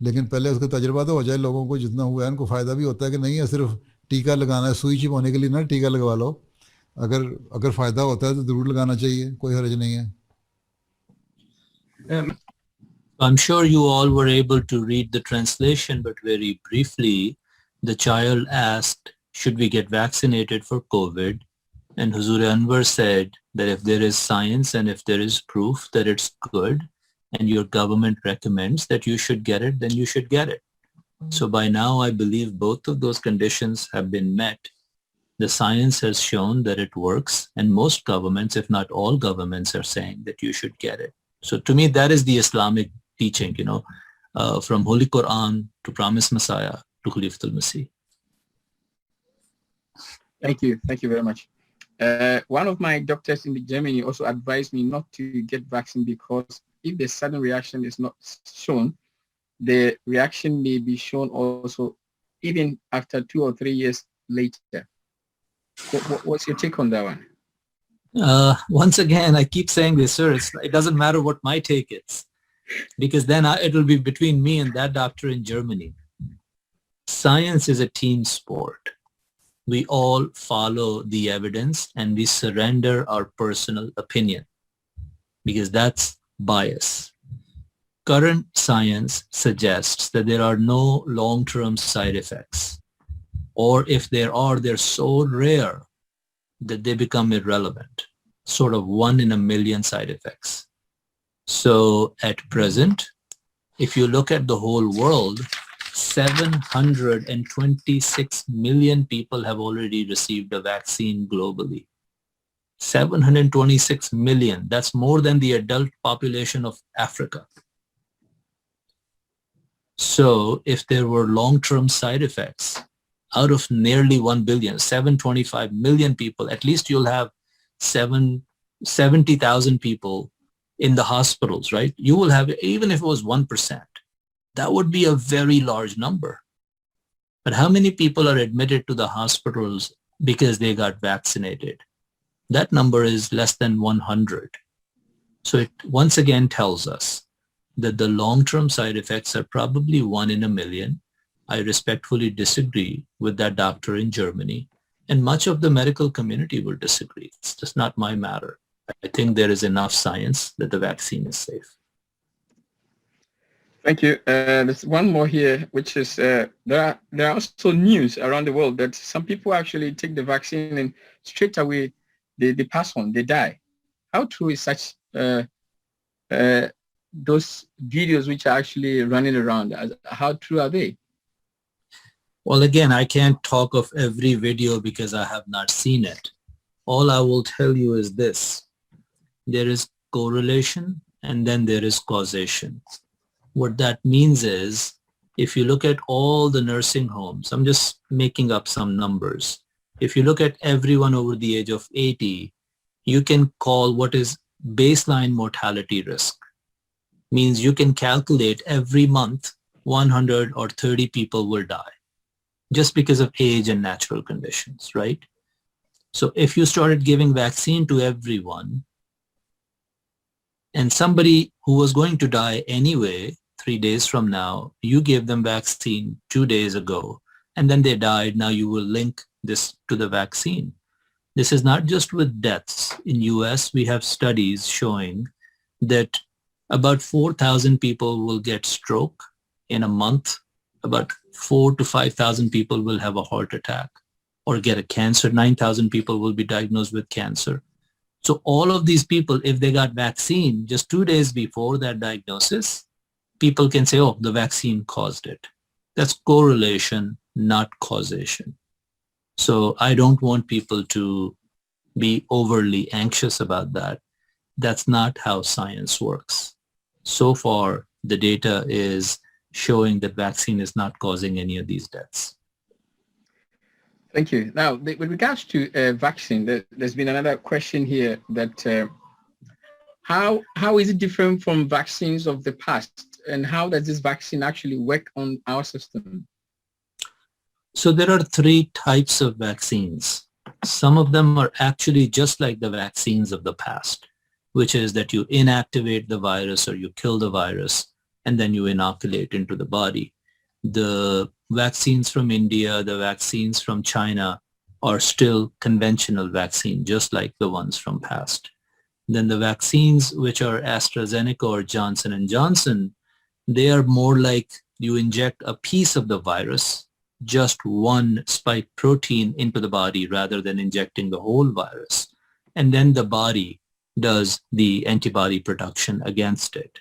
लेकिन पहले उसका तजुर्बा तो हो जाए, लोगों को जितना हुआ है उनको फ़ायदा भी होता है कि नहीं है सिर्फ टीका लगाना है, सुई छिप होने के लिए ना टीका लगवा लो. अगर फ़ायदा होता है तो ज़रूर लगाना चाहिए, कोई हर्ज नहीं है. I'm sure you all were able to read the translation, but very briefly, the child asked, should we get vaccinated for COVID? And Huzur Anwar said that if there is science and if there is proof that it's good and your government recommends that you should get it, then you should get it. So by now, I believe both of those conditions have been met. The science has shown that it works, and most governments, if not all governments, are saying that you should get it. So to me, that is the Islamic teaching, from Holy Quran to Promised Messiah to Khalifatul Masih. Thank you very much. One of my doctors in Germany also advised me not to get vaccine because if the sudden reaction is not shown, the reaction may be shown also even after 2 or 3 years later. What's your take on that one? Once again, I keep saying this, sir, it doesn't matter what my take is, because then it will be between me and that doctor in Germany. Science is a team sport. We all follow the evidence and we surrender our personal opinion because that's bias. Current science suggests that there are no long-term side effects, or if there are, they're so rare that they become irrelevant, sort of 1 in a million side effects. So at present, if you look at the whole world, 726 million people have already received a vaccine globally. 726 million. That's more than the adult population of Africa. So if there were long-term side effects, out of nearly 1 billion, 725 million people, at least you'll have 70,000 people in the hospitals, right? You will have, even if it was 1%, that would be a very large number. But how many people are admitted to the hospitals because they got vaccinated? That number is less than 100. So it once again tells us that the long-term side effects are probably 1 in a million. I respectfully disagree with that doctor in Germany, and much of the medical community will disagree. It's just not my matter. I think there is enough science that the vaccine is safe. Thank you. There's one more here, which is there are also news around the world that some people actually take the vaccine and straight away they pass on, they die. How true is such those videos which are actually running around? How true are they? Well, again, I can't talk of every video because I have not seen it. All I will tell you is this. There is correlation and then there is causation. What that means is, if you look at all the nursing homes, I'm just making up some numbers. If you look at everyone over the age of 80, you can call what is baseline mortality risk. Means you can calculate every month 100 or 30 people will die just because of age and natural conditions, right? So if you started giving vaccine to everyone and somebody who was going to die anyway, 3 days from now, you gave them vaccine 2 days ago, and then they died. Now you will link this to the vaccine. This is not just with deaths. In US, we have studies showing that about 4,000 people will get stroke in a month. About 4,000 to 5,000 people will have a heart attack or get a cancer. 9,000 people will be diagnosed with cancer. So all of these people, if they got vaccine just 2 days before that diagnosis, people can say, oh, the vaccine caused it. That's correlation, not causation. So I don't want people to be overly anxious about that. That's not how science works. So far, the data is showing that vaccine is not causing any of these deaths. Thank you. Now, with regards to vaccine, there's been another question here that how is it different from vaccines of the past, and how does this vaccine actually work on our system? So there are 3 types of vaccines. Some of them are actually just like the vaccines of the past, which is that you inactivate the virus or you kill the virus and then you inoculate into the body. The vaccines from India, the vaccines from China are still conventional vaccine, just like the ones from past. Then the vaccines which are AstraZeneca or Johnson & Johnson, they are more like you inject a piece of the virus, just one spike protein into the body rather than injecting the whole virus. And then the body does the antibody production against it.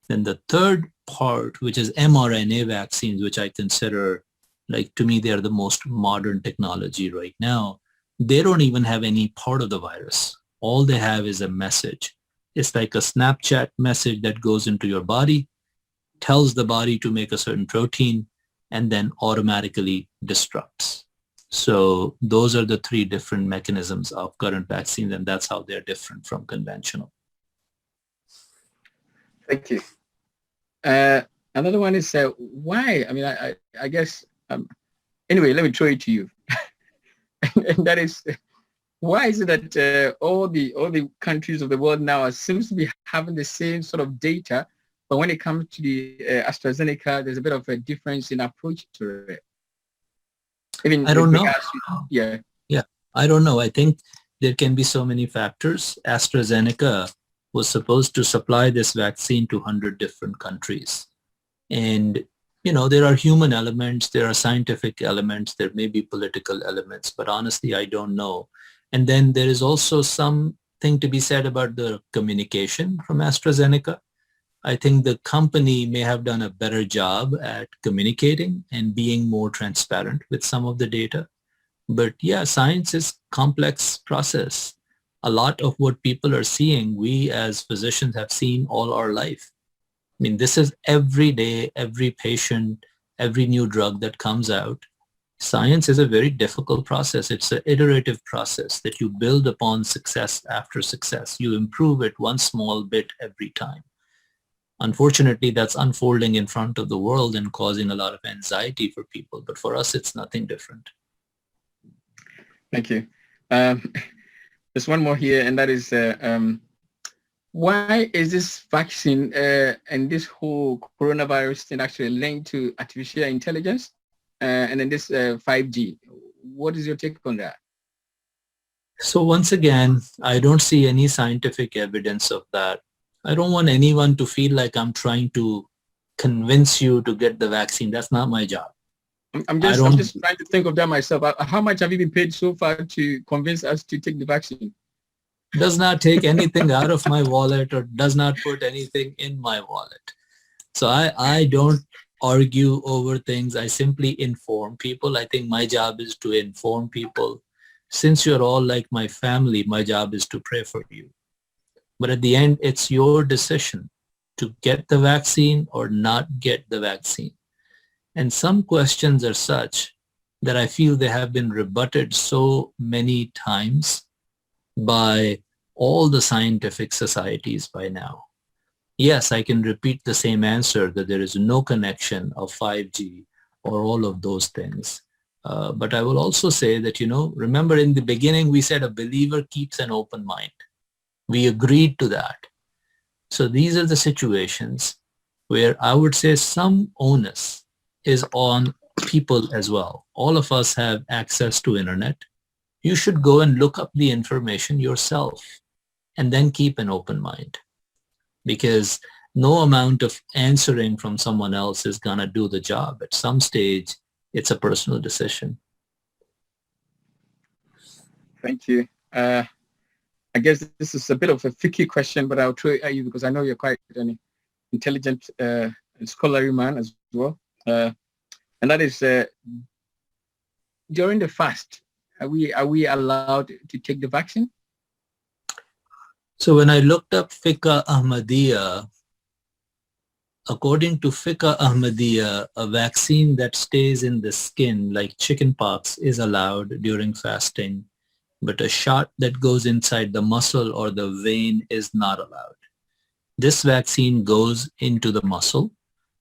Then the third part, which is mRNA vaccines, which I consider, like, to me, they're the most modern technology right now. They don't even have any part of the virus. All they have is a message. It's like a Snapchat message that goes into your body, tells the body to make a certain protein, and then automatically destructs. So those are the 3 different mechanisms of current vaccines, and that's how they're different from conventional. Thank you. Another one is why? I mean, I guess, anyway, let me throw it to you. And that is, why is it that all the countries of the world now seems to be having the same sort of data, but when it comes to the AstraZeneca, there's a bit of a difference in approach to it? Even I don't know. Yeah, I don't know. I think there can be so many factors. AstraZeneca was supposed to supply this vaccine to 100 different countries. And, you know, there are human elements, there are scientific elements, there may be political elements, but honestly, I don't know. And then there is also something to be said about the communication from AstraZeneca. I think the company may have done a better job at communicating and being more transparent with some of the data. But yeah, science is a complex process. A lot of what people are seeing, we as physicians have seen all our life. I mean, this is every day, every patient, every new drug that comes out. Science is a very difficult process. It's an iterative process that you build upon success after success. You improve it one small bit every time. Unfortunately, that's unfolding in front of the world and causing a lot of anxiety for people. But for us, it's nothing different. Thank you. There's one more here, and that is, why is this vaccine and this whole coronavirus thing actually linked to artificial intelligence and then this 5G? What is your take on that? So once again, I don't see any scientific evidence of that. I don't want anyone to feel like I'm trying to convince you to get the vaccine. That's not my job. I'm just trying to think of that myself. How much have you been paid so far to convince us to take the vaccine? Does not take anything out of my wallet or does not put anything in my wallet. So I don't argue over things. I simply inform people. I think my job is to inform people. Since you're all like my family, my job is to pray for you. But at the end, it's your decision to get the vaccine or not get the vaccine. And some questions are such that I feel they have been rebutted so many times by all the scientific societies by now. Yes, I can repeat the same answer that there is no connection of 5G or all of those things. But I will also say that, remember in the beginning, we said a believer keeps an open mind. We agreed to that. So these are the situations where I would say some onus is on people as well. All of us have access to internet. You should go and look up the information yourself and then keep an open mind, because no amount of answering from someone else is going to do the job. At some stage, it's a personal decision. Thank you. I guess this is a bit of a tricky question, but I'll throw it at you because I know you're quite an intelligent scholarly man as well. And that is, during the fast, are we allowed to take the vaccine? So when I looked up Fiqh Ahmadiyya, according to Fiqh Ahmadiyya, a vaccine that stays in the skin like chickenpox is allowed during fasting, but a shot that goes inside the muscle or the vein is not allowed. This vaccine goes into the muscle.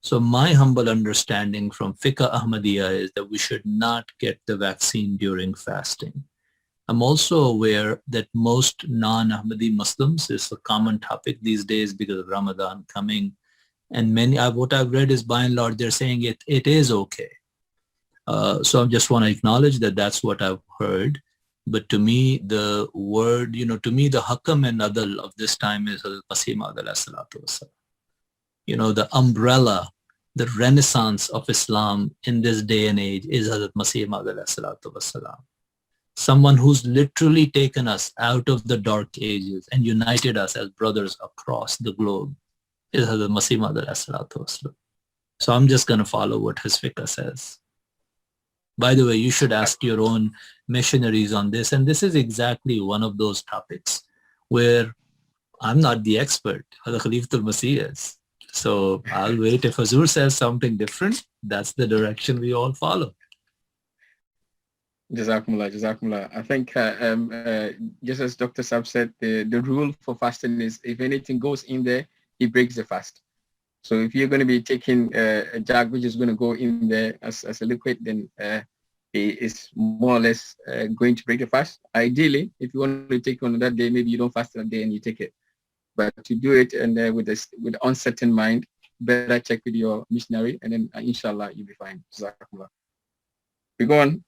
So my humble understanding from Fiqh Ahmadiyya is that we should not get the vaccine during fasting. I'm also aware that most non-Ahmadi Muslims, is a common topic these days because of Ramadan coming, and what I've read is by and large they're saying it is okay. So I just want to acknowledge that that's what I've heard. But to me, the word, to me the hakam and adal of this time is Hazrat Masih Maud alayhi salatu wasalam. The umbrella, the renaissance of Islam in this day and age is Hazrat Masih Maud alayhi salatu wasalam. Someone who's literally taken us out of the dark ages and united us as brothers across the globe is Hazrat Masih Maud alayhi salatu wasalam. So I'm just going to follow what his fiqh says. By the way, you should ask your own missionaries on this. And this is exactly one of those topics where I'm not the expert. Hazrat Khalifatul Masih is. So I'll wait. If Hazur says something different, that's the direction we all follow. Jzakumullah. I think just as Dr. Saab said, the rule for fasting is if anything goes in there, it breaks the fast. So if you're going to be taking a jug which is going to go in there as a liquid, then it is more or less going to break the fast. Ideally, if you want to take on that day, maybe you don't fast that day and you take it. But to do it and with uncertain mind, better check with your missionary, and then inshallah you'll be fine. Jazakumullah. We go on.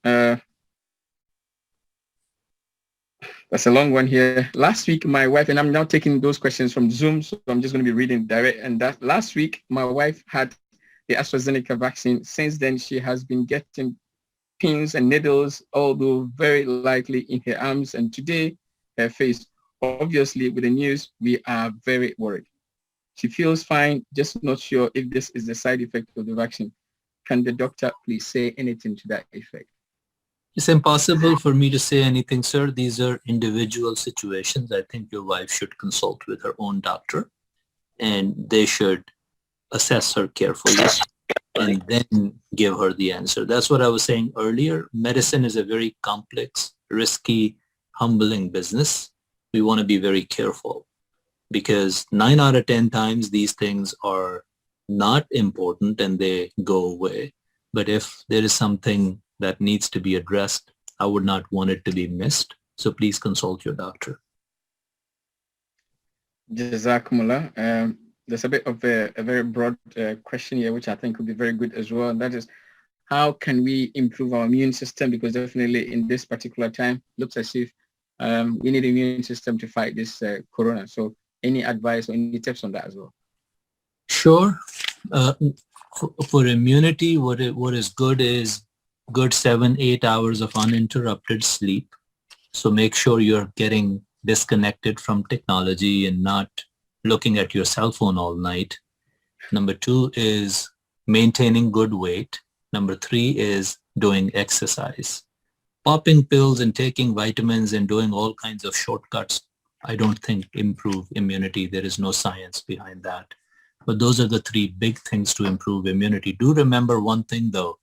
That's a long one here. Last week, my wife, and I'm now taking those questions from Zoom, so I'm just going to be reading direct. And that last week, my wife had the AstraZeneca vaccine. Since then, she has been getting pins and needles, although very likely in her arms and today her face. Obviously, with the news, we are very worried. She feels fine, just not sure if this is the side effect of the vaccine. Can the doctor please say anything to that effect? It's impossible for me to say anything, sir. These are individual situations. I think your wife should consult with her own doctor, and they should assess her carefully and then give her the answer. That's what I was saying earlier. Medicine is a very complex, risky, humbling business. We want to be very careful because 9 out of 10 times these things are not important and they go away. But if there is something that needs to be addressed, I would not want it to be missed. So please consult your doctor. Jazakumullah. There's a bit of a very broad question here, which I think would be very good as well. And that is, how can we improve our immune system? Because definitely in this particular time, looks as if we need an immune system to fight this corona. So any advice or any tips on that as well? Sure. For immunity, what is good is good 7-8 hours of uninterrupted sleep. So make sure you're getting disconnected from technology and not looking at your cell phone all night. Number 2 is maintaining good weight. Number 3 is doing exercise. Popping pills and taking vitamins and doing all kinds of shortcuts, I don't think improve immunity. There is no science behind that. But those are the 3 big things to improve immunity. Do remember one thing though.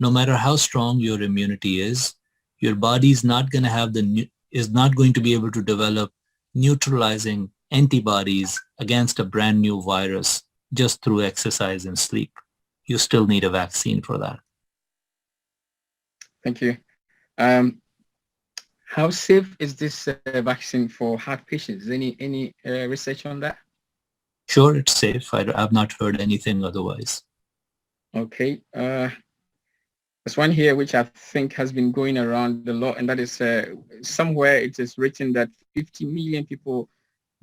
No matter how strong your immunity is, your body is not going to be able to develop neutralizing antibodies against a brand new virus just through exercise and sleep. You still need a vaccine for that. Thank you. How safe is this vaccine for heart patients? Any research on that? Sure, it's safe. I've not heard anything otherwise. Okay. There's one here which I think has been going around a lot, and that is somewhere it is written that 50 million people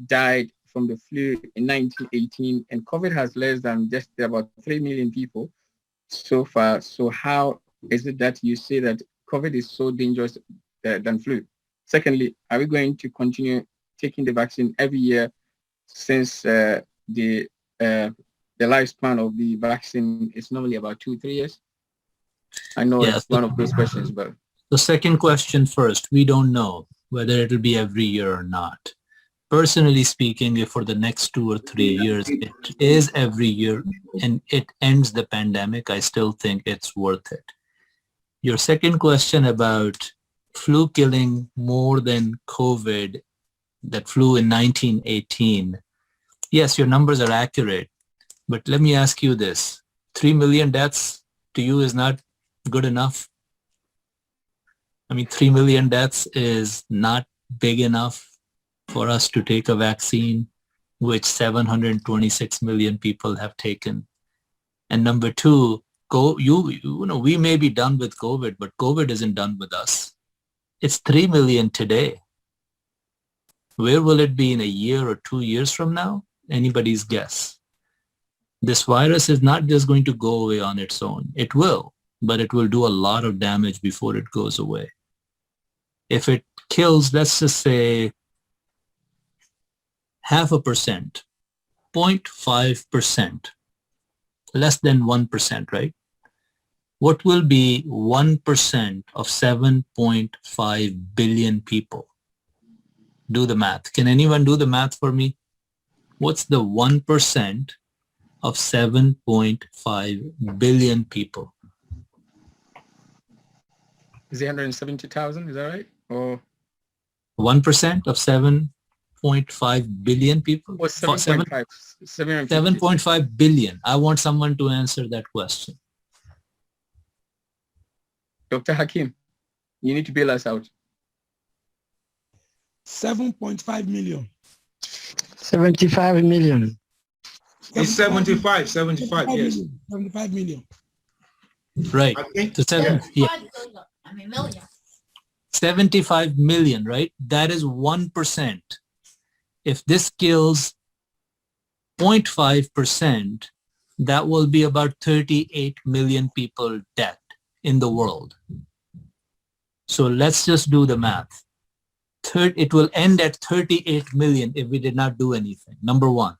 died from the flu in 1918, and COVID has less than just about 3 million people so far. So how is it that you say that COVID is so dangerous than flu? Secondly, are we going to continue taking the vaccine every year since the lifespan of the vaccine is normally about 2-3 years? I know it's one of those questions, but... The second question first, we don't know whether it'll be every year or not. Personally speaking, if for the next 2 or 3 years it is every year and it ends the pandemic, I still think it's worth it. Your second question about flu killing more than COVID that flew in 1918, yes, your numbers are accurate, but let me ask you this. 3 million deaths to you is not good enough? I mean, 3 million deaths is not big enough for us to take a vaccine, which 726 million people have taken. And number two, we may be done with COVID, but COVID isn't done with us. It's 3 million today. Where will it be in a year or 2 years from now? Anybody's guess. This virus is not just going to go away on its own. It will, but it will do a lot of damage before it goes away. If it kills, let's just say, 0.5%, 0.5%, less than 1%, right? What will be 1% of 7.5 billion people? Do the math. Can anyone do the math for me? What's the 1% of 7.5 billion people? Is it 170,000? Is that right? Or 1% of 7.5 billion people? Or 7.5? 7.5 billion. I want someone to answer that question. Dr. Hakim, you need to bail us out. 7.5 million. 75 million. It's 75, yes. 75 million. Right. So 75 million, right? That is 1%. If this kills 0.5%, that will be about 38 million people dead in the world. So let's just do the math. It will end at 38 million if we did not do anything, number one.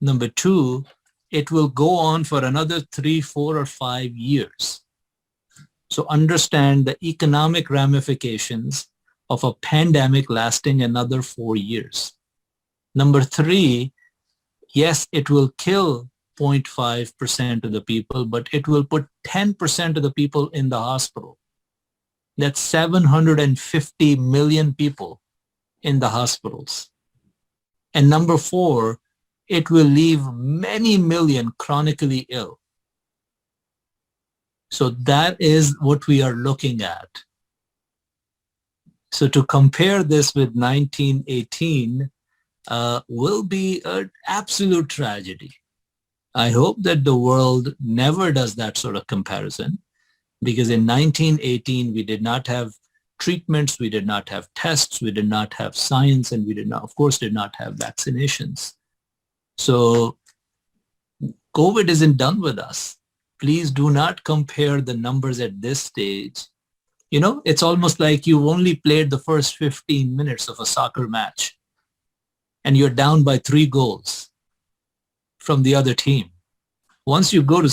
Number two, it will go on for another 3, 4, or 5 years. So understand the economic ramifications of a pandemic lasting another 4 years. Number three, yes, it will kill 0.5% of the people, but it will put 10% of the people in the hospital. That's 750 million people in the hospitals. And number four, it will leave many million chronically ill. So that is what we are looking at. So to compare this with 1918 will be an absolute tragedy. I hope that the world never does that sort of comparison, because in 1918 we did not have treatments, we did not have tests, we did not have science, and we did not, of course, did not have vaccinations. So COVID isn't done with us. Please do not compare the numbers at this stage. You know, it's almost like you only played the first 15 minutes of a soccer match and you're down by 3 goals from the other team. Once you go to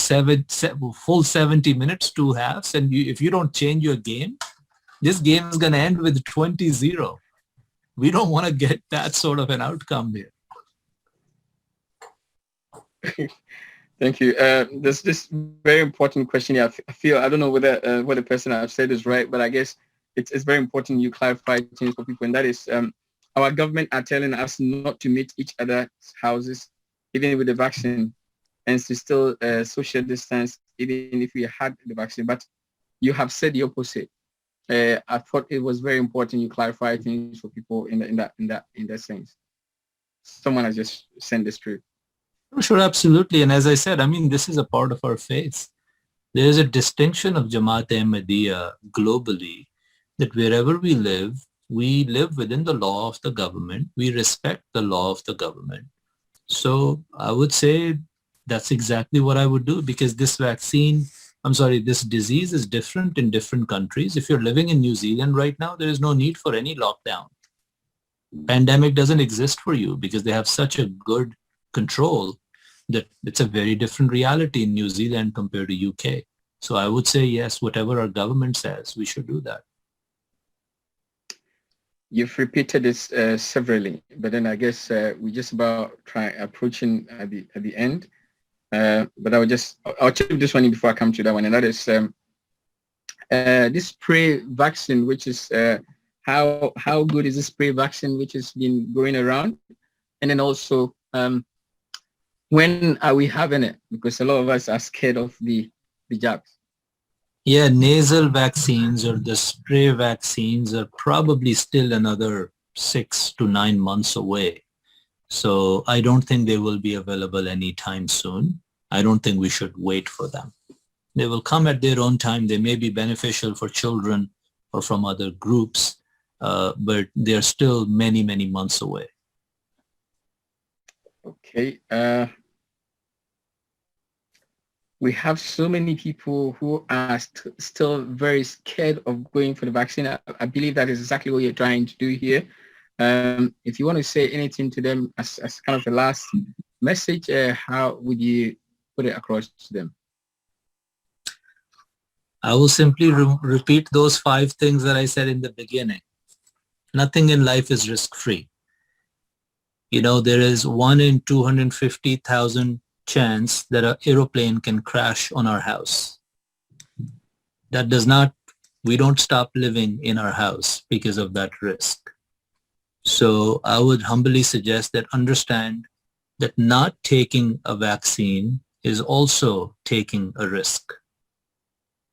full 70 minutes, 2 halves, and if you don't change your game, this game is going to end with 20-0. We don't want to get that sort of an outcome here. Thank you. There's this very important question here. I feel, I don't know whether what the person I've said is right, but I guess it's very important you clarify things for people, and that is our government are telling us not to meet each other's houses, even with the vaccine, and to still social distance, even if we had the vaccine. But you have said the opposite. I thought it was very important you clarify things for people in that sense. Someone has just sent this through. Sure, absolutely. And as I said, I mean, this is a part of our faith. There is a distinction of Jamaat Ahmadiyya globally that wherever we live within the law of the government. We respect the law of the government. So I would say that's exactly what I would do, because this disease is different in different countries. If you're living in New Zealand right now, there is no need for any lockdown. Pandemic doesn't exist for you because they have such a good control that it's a very different reality in New Zealand compared to UK. So I would say yes, whatever our government says, we should do that. You've repeated this severally, but then I guess we're just about approaching at the end. But I'll check this one in before I come to that one, and that is this spray vaccine, which is how good is this spray vaccine which has been going around, and then also when are we having it? Because a lot of us are scared of the jabs. Yeah, nasal vaccines or the spray vaccines are probably still another 6 to 9 months away. So I don't think they will be available anytime soon. I don't think we should wait for them. They will come at their own time. They may be beneficial for children or from other groups, but they're still many, many months away. Okay. We have so many people who are still very scared of going for the vaccine. I believe that is exactly what you're trying to do here. If you want to say anything to them as kind of a last message, how would you put it across to them? I will simply repeat those 5 things that I said in the beginning. Nothing in life is risk-free. You know, there is 1 in 250,000 chance that an aeroplane can crash on our house. That does not, we don't stop living in our house because of that risk. So I would humbly suggest that understand that not taking a vaccine is also taking a risk.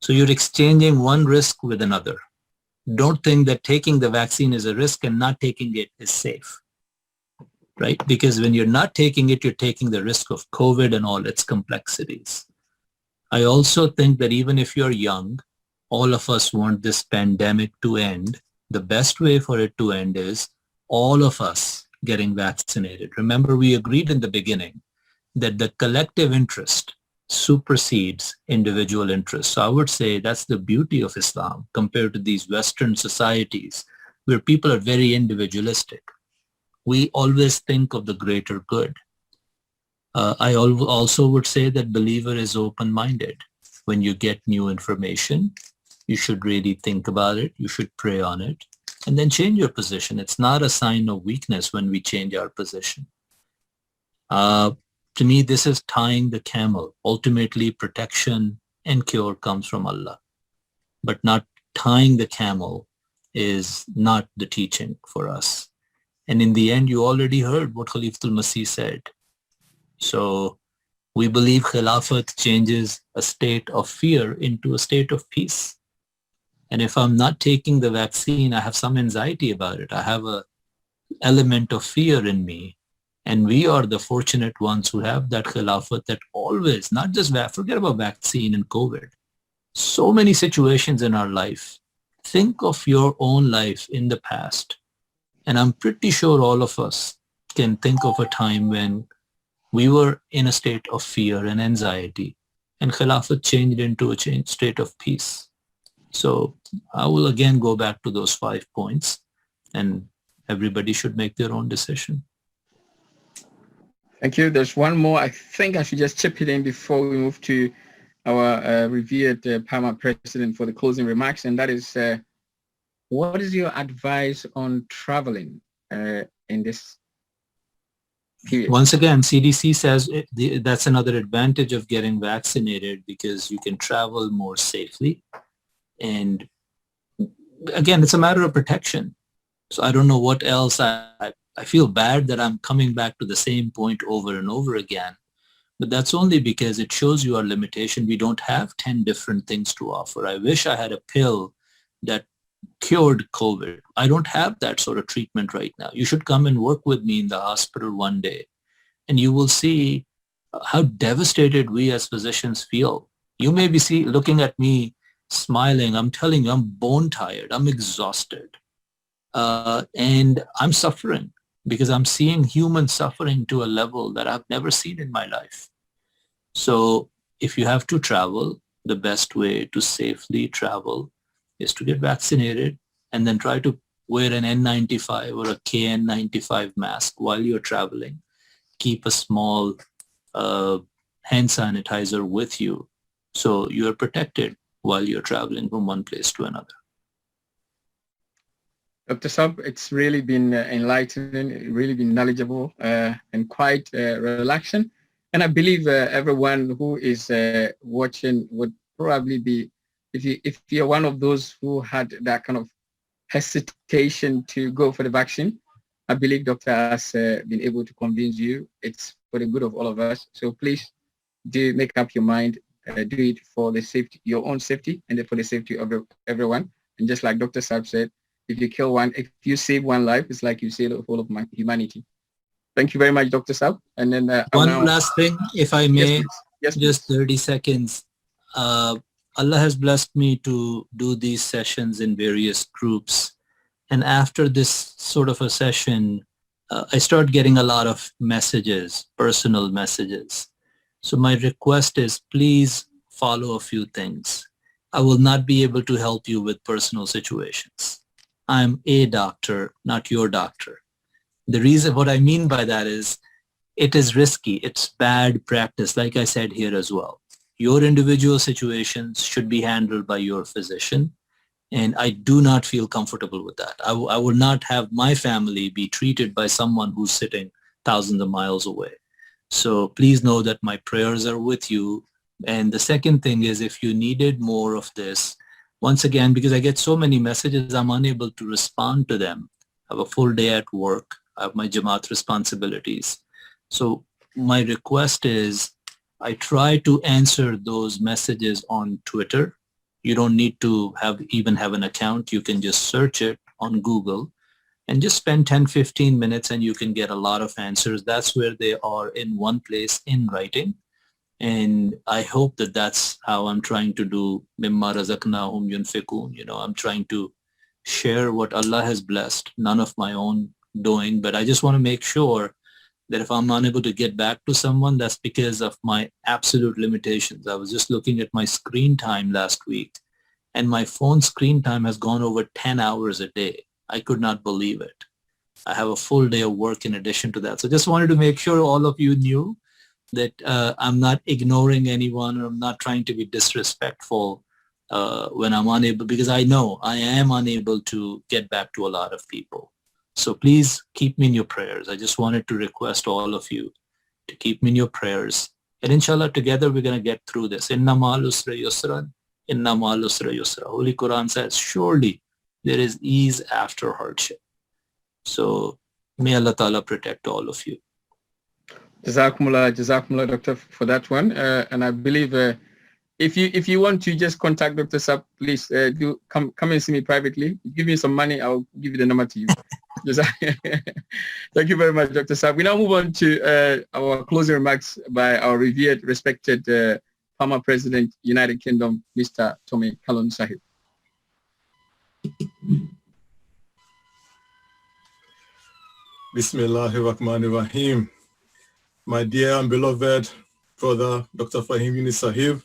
So you're exchanging one risk with another. Don't think that taking the vaccine is a risk and not taking it is safe. Right? Because when you're not taking it, you're taking the risk of COVID and all its complexities. I also think that even if you're young, all of us want this pandemic to end. The best way for it to end is all of us getting vaccinated. Remember, we agreed in the beginning that the collective interest supersedes individual interest. So I would say that's the beauty of Islam compared to these Western societies where people are very individualistic. We always think of the greater good. I also would say that believer is open-minded. When you get new information, you should really think about it. You should pray on it and then change your position. It's not a sign of weakness when we change our position. To me, this is tying the camel. Ultimately, protection and cure comes from Allah. But not tying the camel is not the teaching for us. And in the end, you already heard what Khalifatul Masih said. So we believe Khilafat changes a state of fear into a state of peace. And if I'm not taking the vaccine, I have some anxiety about it. I have an element of fear in me. And we are the fortunate ones who have that Khilafat that always, not just forget about vaccine and COVID. So many situations in our life. Think of your own life in the past. And I'm pretty sure all of us can think of a time when we were in a state of fear and anxiety, and Khilafat changed into a state of peace. So I will again go back to those 5 points, and everybody should make their own decision. Thank you. There's one more. I think I should just chip it in before we move to our revered PAAMA president for the closing remarks, and that is, what is your advice on traveling in this period? Once again, CDC says that's another advantage of getting vaccinated because you can travel more safely. And again, it's a matter of protection. So I don't know what else. I feel bad that I'm coming back to the same point over and over again. But that's only because it shows you our limitation. We don't have 10 different things to offer. I wish I had a pill that cured COVID. I don't have that sort of treatment right now. You should come and work with me in the hospital one day, and you will see how devastated we as physicians feel You may be looking at me smiling. I'm telling you, I'm bone tired. I'm exhausted. And I'm suffering because I'm seeing human suffering to a level that I've never seen in my life. So if you have to travel, the best way to safely travel is to get vaccinated and then try to wear an N95 or a KN95 mask while you're traveling. Keep a small hand sanitizer with you so you're protected while you're traveling from one place to another. Dr. Sab, it's really been enlightening, really been knowledgeable and quite relaxing. And I believe everyone who is watching would probably be, if you're one of those who had that kind of hesitation to go for the vaccine, I believe Doctor has been able to convince you it's for the good of all of us. So please do make up your mind, do it for the safety, your own safety, and for the safety of everyone. And just like Dr. Saab said, if you save one life, it's like you save the whole of humanity. Thank you very much, Dr. Saab. And then one last thing, if I may, yes, just 30 seconds. Allah has blessed me to do these sessions in various groups. And after this sort of a session, I start getting a lot of messages, personal messages. So my request is please follow a few things. I will not be able to help you with personal situations. I'm a doctor, not your doctor. The reason, what I mean by that is it is risky. It's bad practice, like I said here as well. Your individual situations should be handled by your physician. And I do not feel comfortable with that. I will not have my family be treated by someone who's sitting thousands of miles away. So please know that my prayers are with you. And the second thing is, if you needed more of this, once again, because I get so many messages, I'm unable to respond to them. I have a full day at work. I have my Jamaat responsibilities. So my request is I try to answer those messages on Twitter. You don't need to even have an account. You can just search it on Google and just spend 10-15 minutes and you can get a lot of answers. That's where they are in one place in writing. And I hope that that's how I'm trying to do mimma razaqnahum yunfikun. I'm trying to share what Allah has blessed, none of my own doing, but I just want to make sure that if I'm unable to get back to someone, that's because of my absolute limitations. I was just looking at my screen time last week, and my phone screen time has gone over 10 hours a day. I could not believe it. I have a full day of work in addition to that. So just wanted to make sure all of you knew that I'm not ignoring anyone, or I'm not trying to be disrespectful when I'm unable, because I know I am unable to get back to a lot of people. So please keep me in your prayers. I just wanted to request all of you to keep me in your prayers. And inshallah, together we're going to get through this. Inna ma'al usra yusran, inna ma'al usra yusra. Holy Quran says, surely there is ease after hardship. So may Allah Ta'ala protect all of you. Jzakumullah, Doctor, for that one. And I believe if you want to just contact Dr. Saab, please do come and see me privately. Give me some money, I'll give you the number to you. Thank you very much, Dr. Saab. We now move on to our closing remarks by our revered, respected PAAMA President, United Kingdom, Mr. Tommy Kalon Sahib. Bismillahirrahmanirrahim. My dear and beloved brother, Dr. Faheem Younus Sahib,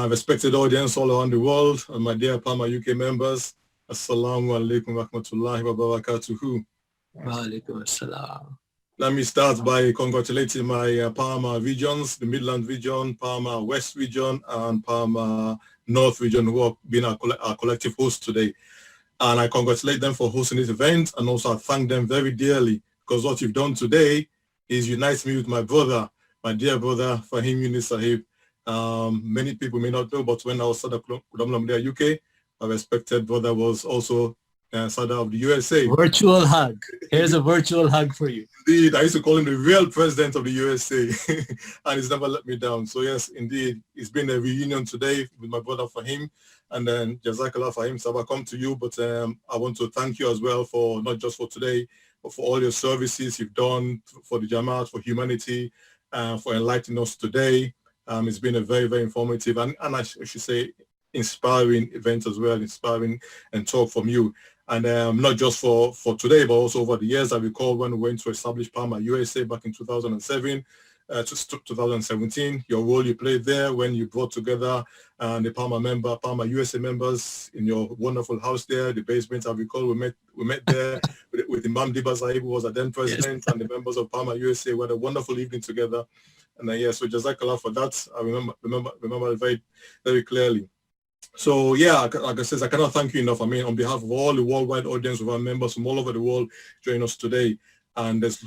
respected audience all around the world, and my dear PAAMA UK members, Assalamu alaikum wa rahmatullahi wa barakatuhu. Wa alaikum assalam. Let me start by congratulating my PAAMA regions, the Midland region, PAAMA West region, and PAAMA North region, who have been our collective hosts today. And I congratulate them for hosting this event, and also I thank them very dearly, because what you've done today is unite me with my brother, my dear brother, Faheem Younus Sahib. Many people may not know, but when I was Sada Kudamla UK, a respected brother was also Sada of the USA. Virtual hug. Here's a virtual hug for you. Indeed, I used to call him the real president of the USA, and he's never let me down. So yes, indeed, it's been a reunion today with my brother Faheem, and then Jazakallah Faheem, Saba, come to you, but I want to thank you as well for not just for today, but for all your services you've done for the Jamaat, for humanity, for enlightening us today. It's been a very, very informative and I should say inspiring event as well, inspiring and talk from you. And not just for today, but also over the years. I recall when we went to establish PAAMA USA back in 2007 to 2017, your role you played there when you brought together the PAAMA USA members in your wonderful house there, the basement. I recall we met there with Imam Diba Sahib, who was a then president, and the members of PAAMA USA. We had a wonderful evening together. And so Jazakallah for that. I remember it very, very clearly. So yeah, like I said, I cannot thank you enough. I mean, on behalf of all the worldwide audience of our members from all over the world joining us today, and there's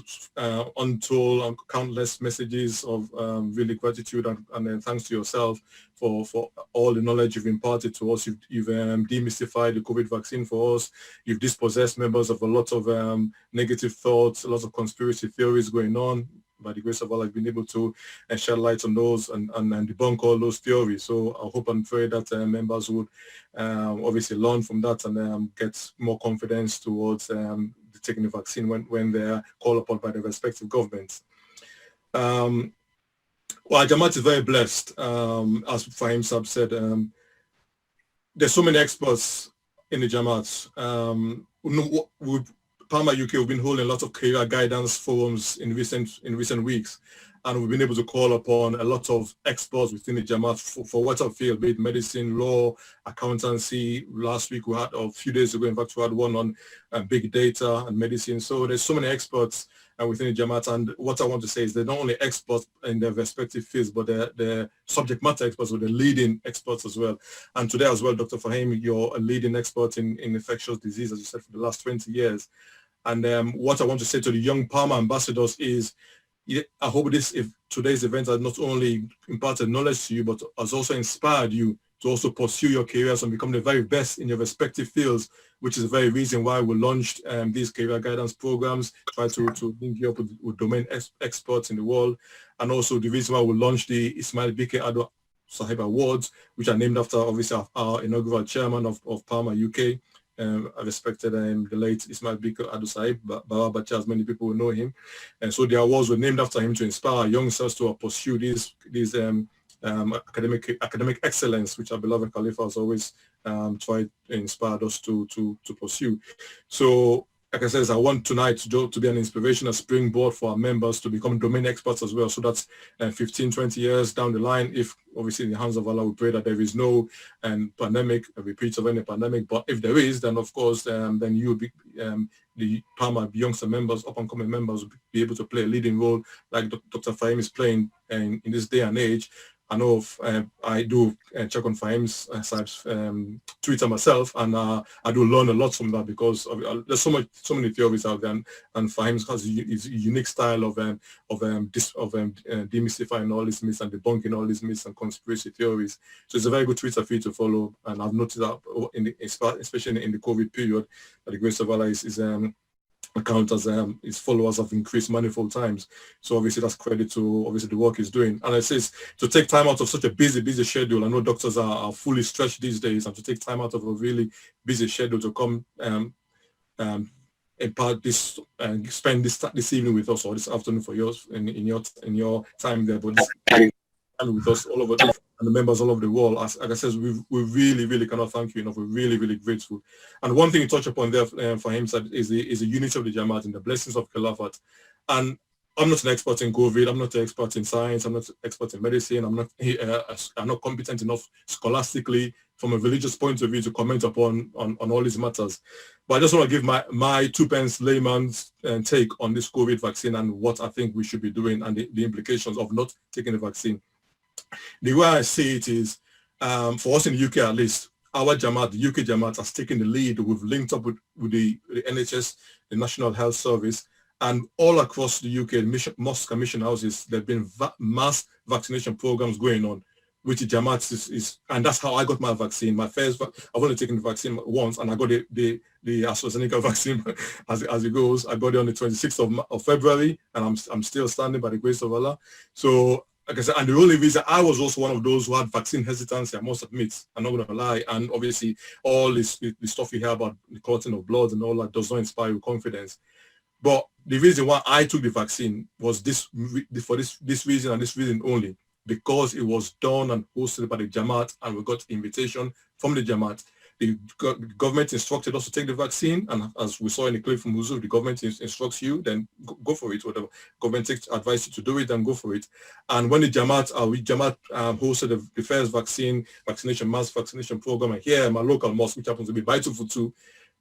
untold and countless messages of really gratitude and thanks to yourself for all the knowledge you've imparted to us. You've demystified the COVID vaccine for us. You've dispossessed members of a lot of negative thoughts, a lot of conspiracy theories going on. By the grace of Allah, I've been able to shed light on those and debunk all those theories. So I hope and pray that members would obviously learn from that and get more confidence towards taking the vaccine when they're called upon by the respective governments. Well, Jamaat is very blessed. As Faheem Sab said, there's so many experts in the Jamaat. PAAMA UK, we've been holding a lot of career guidance forums in recent weeks, and we've been able to call upon a lot of experts within the Jamaat for whatever field, be it medicine, law, accountancy. Last week we had, or a few days ago, in fact, we had one on big data and medicine. So there's so many experts within the Jamaat, and what I want to say is they're not only experts in their respective fields, but they're subject matter experts, or they're leading experts as well. And today as well, Dr. Faheem, you're a leading expert in infectious disease, as you said, for the last 20 years. And what I want to say to the young PAAMA ambassadors is, I hope today's event has not only imparted knowledge to you, but has also inspired you to also pursue your careers and become the very best in your respective fields, which is the very reason why we launched these career guidance programs, try to link you up with domain experts in the world, and also the reason why we launched the Ismail Bike Ado Sahib Awards, which are named after, obviously, our inaugural chairman of PAAMA UK. I respected the late Ismail Biko Adu Sahib, Baba Bacha, as many people will know him. And so the awards were named after him to inspire youngsters to pursue these academic excellence, which our beloved Khalifa has always tried to inspire us to pursue. So, like I said, I want tonight to be an inspirational springboard for our members to become domain experts as well. So that's 15, 20 years down the line, if obviously in the hands of Allah, we pray that there is no pandemic, a repeat of any pandemic. But if there is, then of course, then you would be, the PAAMA youngster members, up-and-coming members, will be able to play a leading role like Dr. Faheem is playing in this day and age. I know I do check on Faheem's Twitter myself, and I do learn a lot from that because there's so many theories out there, and Faheem has his unique style of demystifying all these myths and debunking all these myths and conspiracy theories. So it's a very good Twitter feed to follow, and I've noticed that especially in the COVID period, that the grace of Allah is account as his followers have increased manifold times. So obviously that's credit to obviously the work he's doing. And it says to take time out of such a busy schedule. I know doctors are fully stretched these days, and to take time out of a really busy schedule to come impart this and spend this evening with us, or this afternoon for yours in your time there, but this and with us all over and the members all over the world. As I said, we really cannot thank you enough. We're really grateful. And one thing you touch upon there, Faheem said, is the unity of the Jamaat and the blessings of Khilafat. And I'm not an expert in COVID. I'm not an expert in science. I'm not an expert in medicine. I'm not competent enough scholastically from a religious point of view to comment upon all these matters. But I just want to give my 2 pence layman's take on this COVID vaccine and what I think we should be doing and the implications of not taking the vaccine. The way I see it is, for us in the UK at least, our Jamaat, the UK Jamaat, has taken the lead. We've linked up with the NHS, the National Health Service, and all across the UK, mosque and mission houses, there have been mass vaccination programs going on, which the Jamaat is, and that's how I got my vaccine. I've only taken the vaccine once, and I got the AstraZeneca vaccine as it goes. I got it on the 26th of February, and I'm still standing by the grace of Allah. So, like I said, and the only reason I was also one of those who had vaccine hesitancy, I must admit, I'm not going to lie. And obviously, all the stuff we hear about the clotting of blood and all that does not inspire you confidence. But the reason why I took the vaccine was this reason and this reason only. because it was done and hosted by the Jamaat, and we got invitation from the Jamaat. The government instructed us to take the vaccine, and as we saw in the clip from Huzur, the government instructs you, then go for it, whatever. Government takes advice you to do it, then go for it. And when the Jamaat hosted the first mass vaccination program, and here in my local mosque, which happens to be Baitul Futu,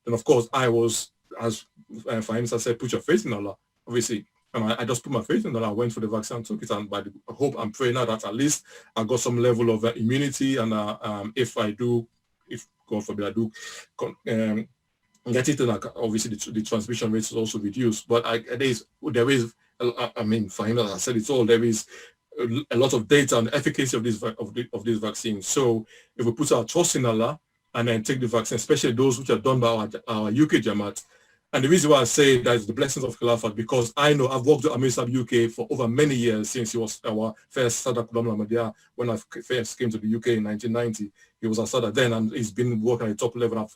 then of course I was, as Faheem said, put your faith in Allah, obviously. And I just put my faith in Allah. I went for the vaccine, took it, and by the hope I'm praying now that at least I got some level of immunity, and if God forbid I do get it, and obviously the transmission rate is also reduced. But there is, I mean, for him, as I said, it's all, there is a lot of data on the efficacy of this vaccine. So if we put our trust in Allah and then take the vaccine, especially those which are done by our UK Jamaat. And the reason why I say that is the blessings of Khilafat, because I know I've worked with Amir Sab UK for over many years, since he was our first Sada Qudam Ahmadiyya. When I first came to the UK in 1990, he was a Sada then, and he's been working at the top level.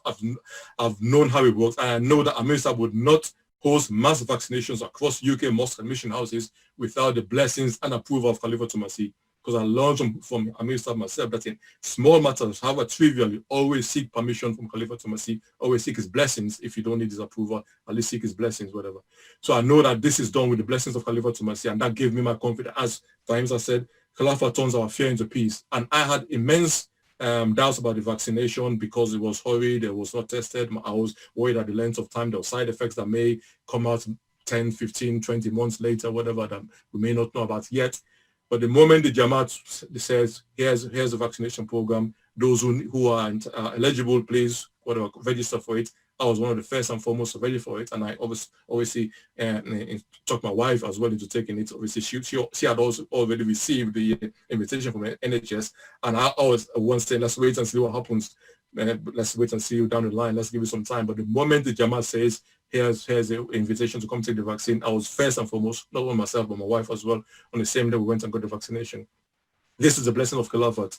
I've known how it works, and I know that Amir Sab would not host mass vaccinations across UK mosques and mission houses without the blessings and approval of Khalifa Masih. Because I learned from Amir Sab myself that in small matters, however trivial, you always seek permission from Khalifa Masih, always seek his blessings. If you don't need his approval, at least seek his blessings, whatever. So I know that this is done with the blessings of Khalifa Masih, and that gave me my confidence. As times I said, Khalifa turns our fear into peace. And I had immense doubts about the vaccination because it was hurried, it was not tested. I was worried at the length of time, there were side effects that may come out 10, 15, 20 months later, whatever, that we may not know about yet. But the moment the Jamaat says, here's a vaccination program, those who are eligible, please, whatever, register for it. I was one of the first and foremost to register for it, and I obviously talked my wife as well into taking it. Obviously, she had also already received the invitation from NHS, and I always once saying, let's wait and see what happens. Let's wait and see you down the line. Let's give it some time. But the moment the Jamaat says, here's the invitation to come take the vaccine, I was first and foremost, not only myself, but my wife as well. On the same day, we went and got the vaccination. This is the blessing of Khilafat.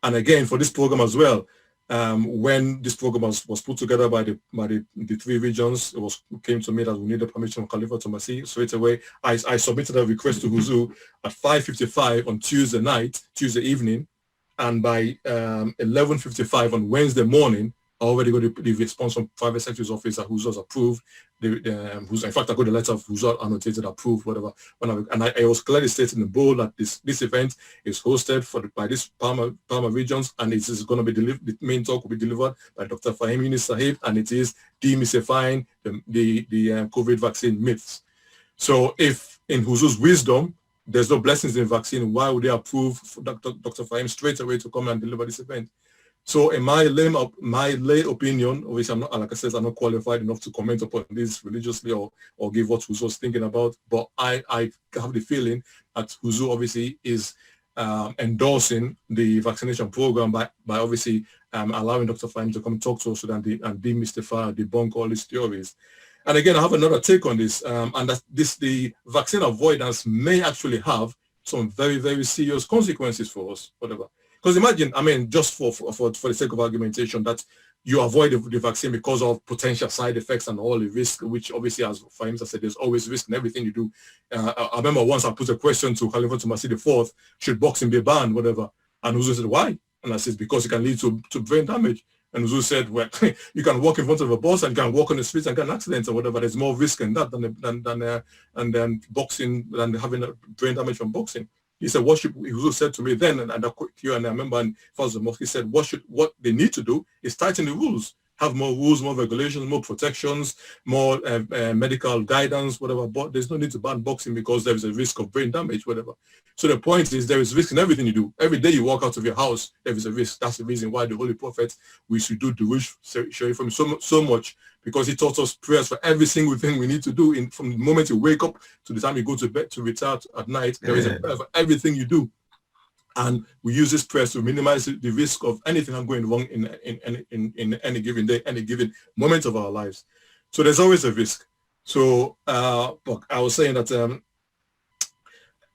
And again, for this program as well, when this program was put together by the three regions, it came to me that we needed permission from Khalifa Masih. Straight away, I submitted a request to Huzu at 5:55 on Tuesday evening, and by 11:55 on Wednesday morning, I already got the response from Private Secretary's office that Huzu has approved. In fact, I got a letter of Huzu annotated, approved, whatever. And I was clearly stated in the bold that this event is hosted by this PAAMA regions, and it is going to be delivered. The main talk will be delivered by Dr. Faheem Younus Sahib, and it is demystifying the COVID vaccine myths. So, if in Huzu's wisdom there's no blessings in the vaccine, why would they approve Dr. Faheem straight away to come and deliver this event? So in my lay opinion, obviously I'm not, like I said, I'm not qualified enough to comment upon this religiously or give what Huzu was thinking about, but I have the feeling that Huzu obviously is endorsing the vaccination program by obviously allowing Dr. Faheem to come talk to us and demystify, debunk all these theories. And again, I have another take on this, and that the vaccine avoidance may actually have some very, very serious consequences for us, whatever. Because imagine, I mean, just for the sake of argumentation, that you avoid the vaccine because of potential side effects and all the risk, which obviously, as Faheem said, there's always risk in everything you do. I remember once I put a question to Khalifa Masih IV, should boxing be banned, whatever? And Huzu said, why? And I said, because it can lead to brain damage. And Huzu said, well, you can walk in front of a bus and you can walk on the streets and get an accident or whatever. There's more risk in that than boxing, than having a brain damage from boxing. He said, Huzu said to me then, and I remember in Fazl Mosque, he said, what they need to do is tighten the rules, have more rules, more regulations, more protections, more medical guidance, whatever. But there's no need to ban boxing because there is a risk of brain damage, whatever. So the point is, there is risk in everything you do. Every day you walk out of your house, there is a risk. That's the reason why the Holy Prophet, we should do Durush Sharif from so much, because he taught us prayers for every single thing we need to do from the moment you wake up to the time you go to bed to retire at night. There is a prayer for everything you do. And we use this prayers to minimize the risk of anything going wrong in any given day, any given moment of our lives. So there's always a risk. So but I was saying that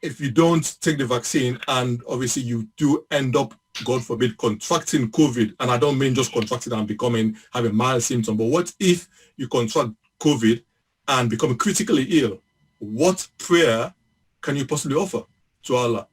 if you don't take the vaccine, and obviously you do end up, God forbid, contracting COVID, and I don't mean just contracting and having mild symptoms, but what if you contract COVID and become critically ill? What prayer can you possibly offer to Allah?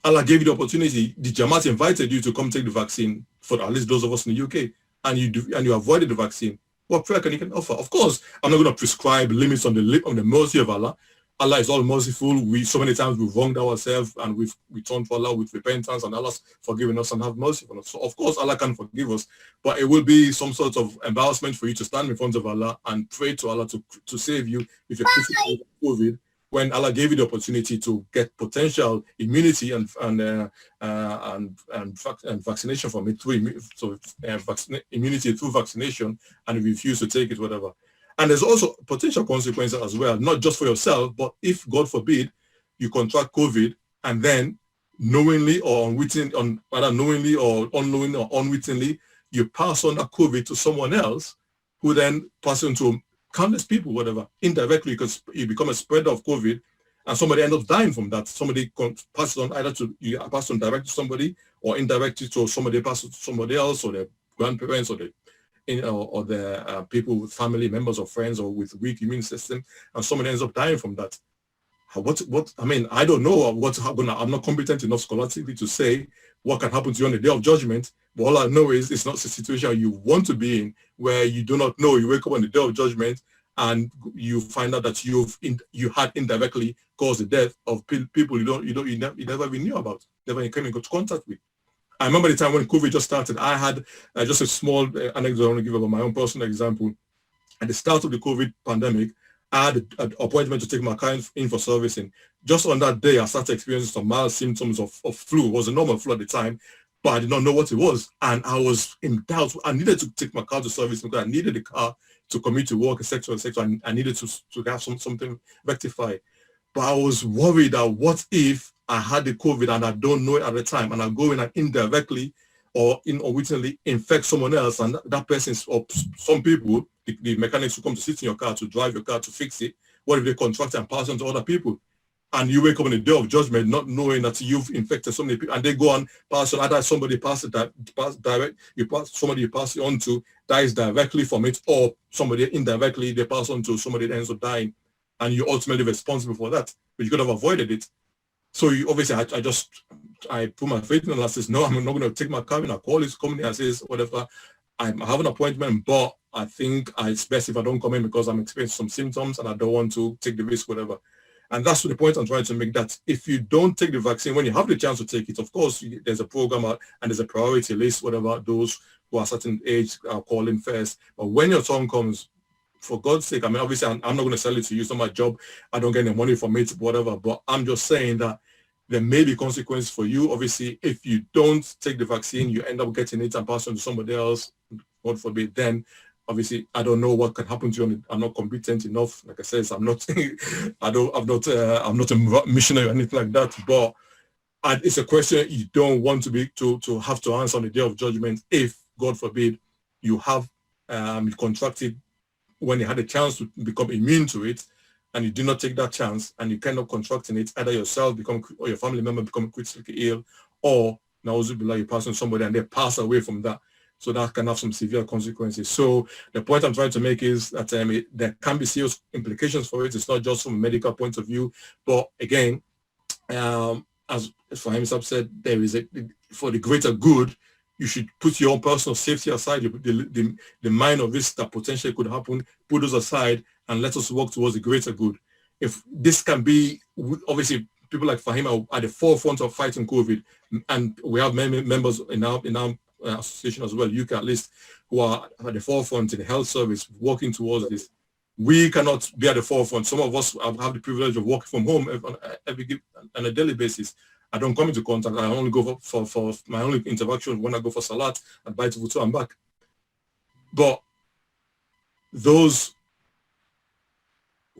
Allah gave you the opportunity. The Jamaat invited you to come take the vaccine, for at least those of us in the UK, and you avoided the vaccine. What prayer can you offer? Of course, I'm not going to prescribe limits on the mercy of Allah. Allah is all merciful. So many times we've wronged ourselves and we've returned to Allah with repentance, and Allah's forgiven us and have mercy on us. So of course Allah can forgive us, but it will be some sort of embarrassment for you to stand in front of Allah and pray to Allah to save you if you're critical of COVID, when Allah gave you the opportunity to get potential immunity and vaccination from it immunity through vaccination, and you refuse to take it, whatever. And there's also potential consequences as well, not just for yourself, but if, God forbid, you contract COVID and then knowingly or unknowingly, you pass on that COVID to someone else, who then passes on to countless people, whatever, indirectly, because you become a spreader of COVID, and somebody ends up dying from that. Somebody passes on either to you, pass on direct to somebody, or indirectly to somebody, passes to somebody else, or their grandparents, or the people with family members or friends or with weak immune system, and somebody ends up dying from that. I mean, I don't know what's happening. I'm not competent enough scholarly to say what can happen to you on the day of judgment, but all I know is it's not a situation you want to be in, where you do not know. You wake up on the day of judgment and you find out that you had indirectly caused the death of people you never even knew about, never came into contact with. I remember the time when COVID just started. I had just a small anecdote I want to give about my own personal example. At the start of the COVID pandemic, I had an appointment to take my car in for servicing. Just on that day, I started experiencing some mild symptoms of flu. It was a normal flu at the time, but I did not know what it was. And I was in doubt. I needed to take my car to service because I needed the car to commute to work, etc. And I needed to have something rectified. But I was worried that what if I had the COVID and I don't know it at the time, and I go in and indirectly or unwittingly infect someone else, and that person, or some people, the mechanics who come to sit in your car, to drive your car, to fix it, what if they contract and pass on to other people? And you wake up on the day of judgment not knowing that you've infected so many people, and they go and pass on, either somebody somebody you pass it on to dies directly from it, or somebody indirectly they pass on to somebody that ends up dying, and you're ultimately responsible for that, but you could have avoided it. So obviously I put my faith in Allah. Says, no, I'm not going to take my car in. I call this company and says, whatever, I have an appointment, but I think it's best if I don't come in because I'm experiencing some symptoms and I don't want to take the risk, whatever. And that's the point I'm trying to make, that if you don't take the vaccine, when you have the chance to take it, of course, there's a program and there's a priority list, whatever, those who are a certain age are calling first. But when your time comes, for God's sake, I mean, obviously, I'm not going to sell it to you. It's not my job. I don't get any money from it, whatever. But I'm just saying that there may be consequences for you. Obviously, if you don't take the vaccine, you end up getting it and pass on to somebody else, God forbid, then obviously, I don't know what can happen to you. I'm not competent enough. Like I said, I'm not a missionary or anything like that. But it's a question you don't want to have to answer on the day of judgment. If, God forbid, you have contracted when you had a chance to become immune to it, and you do not take that chance, and you end up contracting it, either yourself or your family member become critically ill, or na'uzubillah, you pass on somebody and they pass away from that. So that can have some severe consequences. So the point I'm trying to make is that there can be serious implications for it. It's not just from a medical point of view, but again, as Faheem said, there is for the greater good, you should put your own personal safety aside, the minor risks that potentially could happen, put those aside, and let us work towards the greater good. If this can be, obviously, people like Faheem are at the forefront of fighting COVID, and we have many members in our association as well, UK at least, who are at the forefront in the health service working towards this. We cannot be at the forefront. Some of us have the privilege of working from home on a daily basis. I don't come into contact. I only go for my only interaction when I go for salat and buy to and back. But those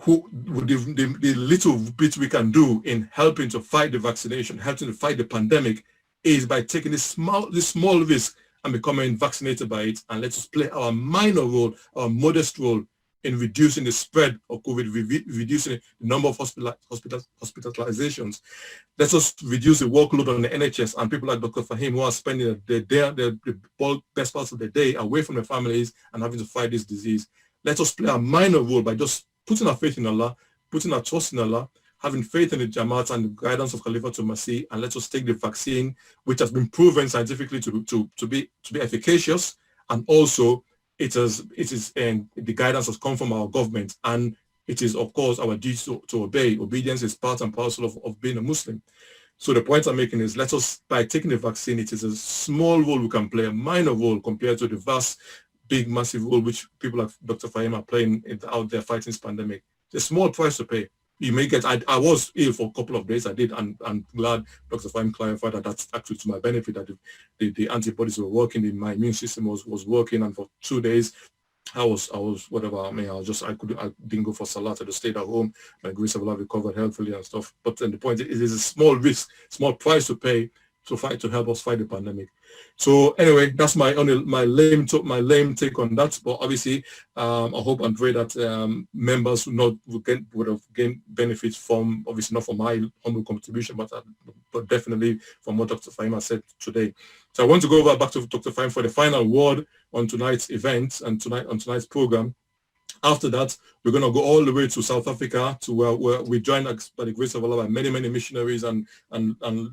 who, with the little bit we can do in helping to fight the vaccination, helping to fight the pandemic, is by taking this small risk and becoming vaccinated by it. And let us play our minor role, our modest role in reducing the spread of COVID, reducing the number of hospitalizations. Let us reduce the workload on the NHS and people like Dr. Faheem, who are spending the best parts of the day away from their families and having to fight this disease. Let us play a minor role by just putting our faith in Allah, putting our trust in Allah, having faith in the Jamaat and the guidance of Khalifatul Masih, and let us take the vaccine, which has been proven scientifically to be efficacious, and also the guidance has come from our government, and it is of course our duty to obey. Obedience is part and parcel of being a Muslim. So the point I'm making is, let us, by taking the vaccine, it is a small role we can play, a minor role compared to the vast, big, massive role which people like Dr. Faheem are playing out there fighting this pandemic. It's a small price to pay. You may get, I was ill for a couple of days, I did, and I'm glad Dr. Faheem clarified that that's actually to my benefit, that the antibodies were working, my immune system was working, and for 2 days, I was whatever. I mean, I didn't go for salat. I just stayed at home. By the grace of Allah, recovered healthily and stuff. But then the point is, it is a small risk, small price to pay to help us fight the pandemic. So anyway, that's my lame take on that. But obviously, I hope and pray that members would have gained benefits from, obviously not from my humble contribution, but definitely from what Dr. Faheem said today. So I want to go back to Dr. Faheem for the final word on tonight's event and tonight's program. After that, we're going to go all the way to South Africa, to where we joined, by the grace of Allah, by many missionaries and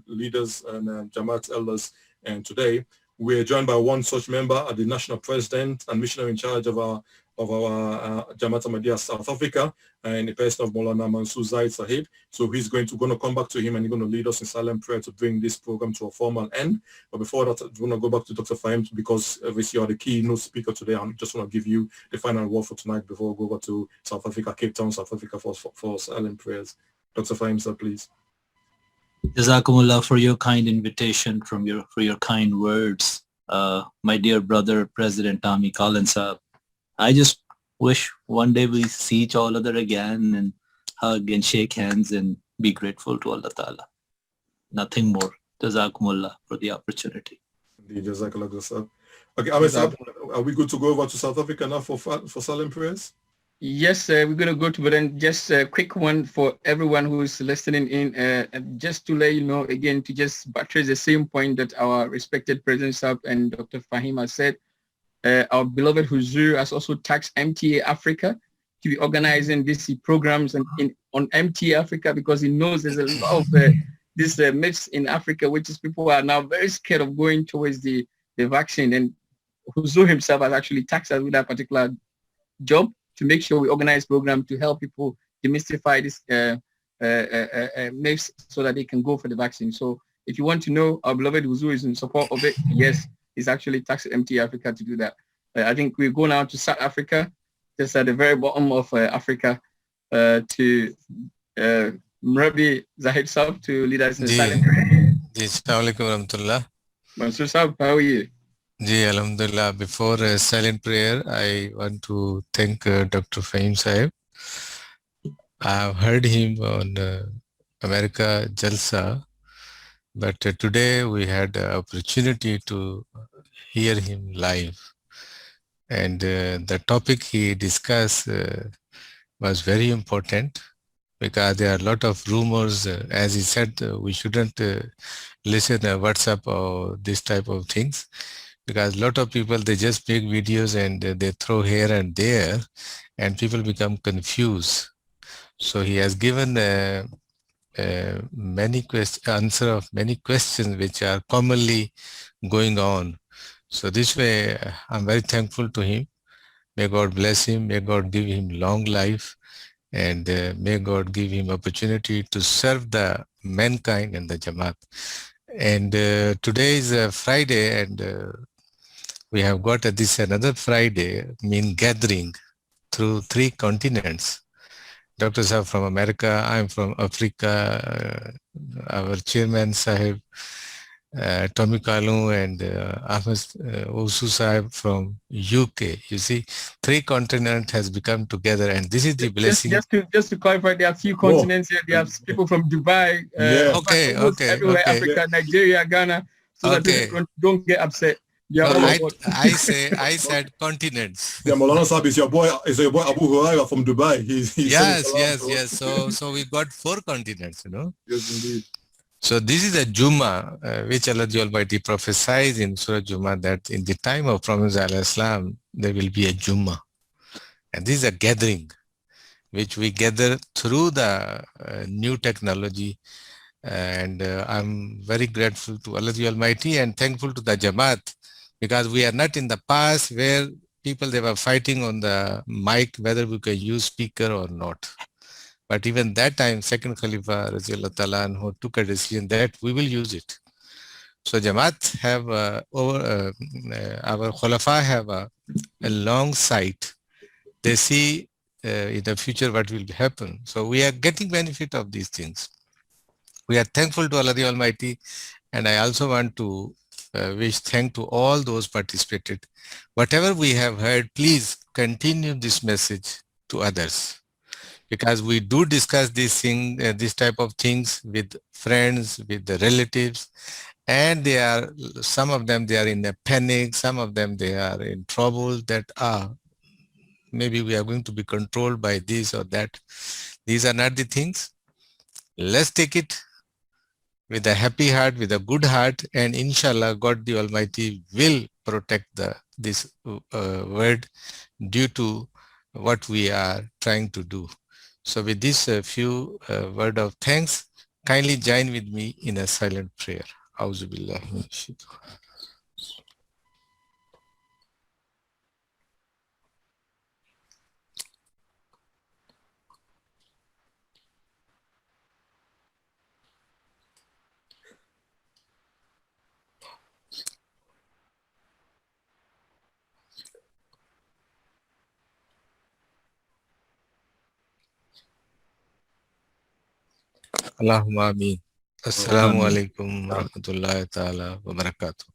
leaders and Jamaat elders. And today, we're joined by one such member, the national president and missionary in charge of our Jamaat Ahmadiyya South Africa, and the person of Maulana Mansoor Zaid Sahib. So he's going to come back to him, and he's going to lead us in silent prayer to bring this program to a formal end. But before that, we're going to go back to Dr. Faheem, because obviously you are the keynote speaker today. I just want to give you the final word for tonight before we go over to South Africa, Cape Town, South Africa for silent prayers. Dr. Faheem, sir, please. Jzakumullah for your kind invitation, for your kind words. My dear brother, President Tommy Collins, I just wish one day we see each other again and hug and shake hands and be grateful to Allah Ta'ala. Nothing more. Jazakumullah for the opportunity. Indeed, Jazakallah, sir. Okay, Ahmed, are we good to go over to South Africa now for silent prayers? Yes, we're going to go to, but then just a quick one for everyone who is listening in, just to let you know, again, to just buttress the same point that our respected President Saab and Dr. Faheem has said. Our beloved Huzur has also tasked MTA Africa to be organizing these programs on MTA Africa, because he knows there's a lot of these myths in Africa, which is people are now very scared of going towards the vaccine. And Huzur himself has actually tasked us with that particular job, to make sure we organize programs to help people demystify this myths so that they can go for the vaccine. So if you want to know, our beloved Huzur is in support of it. Yes, he's actually tasked MT Africa to do that. I think we go now to South Africa, just at the very bottom of Africa, to Mrabi Zahid Saab to lead us in the silent prayer. Assalamu alaikum warahmatullah. Mansoor Saab, how are you? Ji, alhamdulillah. Before silent prayer, I want to thank Dr. Faheem Sahib. I've heard him on America Jalsa, but today we had the opportunity to hear him live. And the topic he discussed was very important, because there are a lot of rumors. As he said, we shouldn't listen to WhatsApp or this type of things, because a lot of people, they just make videos and they throw here and there, and people become confused. So he has given answer of many questions which are commonly going on. So this way, I'm very thankful to him. May God bless him. May God give him long life, and may God give him opportunity to serve the mankind and the Jamaat. And today is Friday, and we have got this another Friday, gathering through 3 continents. Dr. Sahib from America, I'm from Africa, our chairman Sahib, Tommy Kalu, and Ahmed Osu Sahib from UK. You see, 3 continents has become together, and this is the blessing. Just to clarify, there are a few continents here. There are people from Dubai, everywhere, Africa, Nigeria, Ghana, so that people don't get upset. I said continents. Yeah, Maulana Sahib is your boy Abu Huraira from Dubai. Yes. So we got 4 continents, you know. Yes, indeed. So this is a Juma, which Allah the Almighty prophesied in Surah Juma, that in the time of Prophet Islam, there will be a Juma. And this is a gathering. which we gather through the new technology. And I'm very grateful to Allah the Almighty and thankful to the Jamaat, because we are not in the past where people, they were fighting on the mic whether we could use speaker or not. But even that time, second Khalifa Raziallahu Ta'ala anhu took a decision that we will use it. So Jamaat have our Khulafa have a long sight. They see in the future what will happen. So we are getting benefit of these things. We are thankful to Allah the Almighty, and I also want to wish thank to all those participated. Whatever we have heard, please continue this message to others, because we do discuss this type of things with friends, with the relatives, and some of them they are in a panic, some of them they are in trouble that maybe we are going to be controlled by this or that. These are not the things. Let's take it with a happy heart, with a good heart, and inshallah God the Almighty will protect this word due to what we are trying to do. So with this few word of thanks, kindly join with me in a silent prayer. A'udhu billahi minash shaitanir Allahumma ameen. Assalamu alaikum wa rahmatullahi ta'ala wa barakatuh.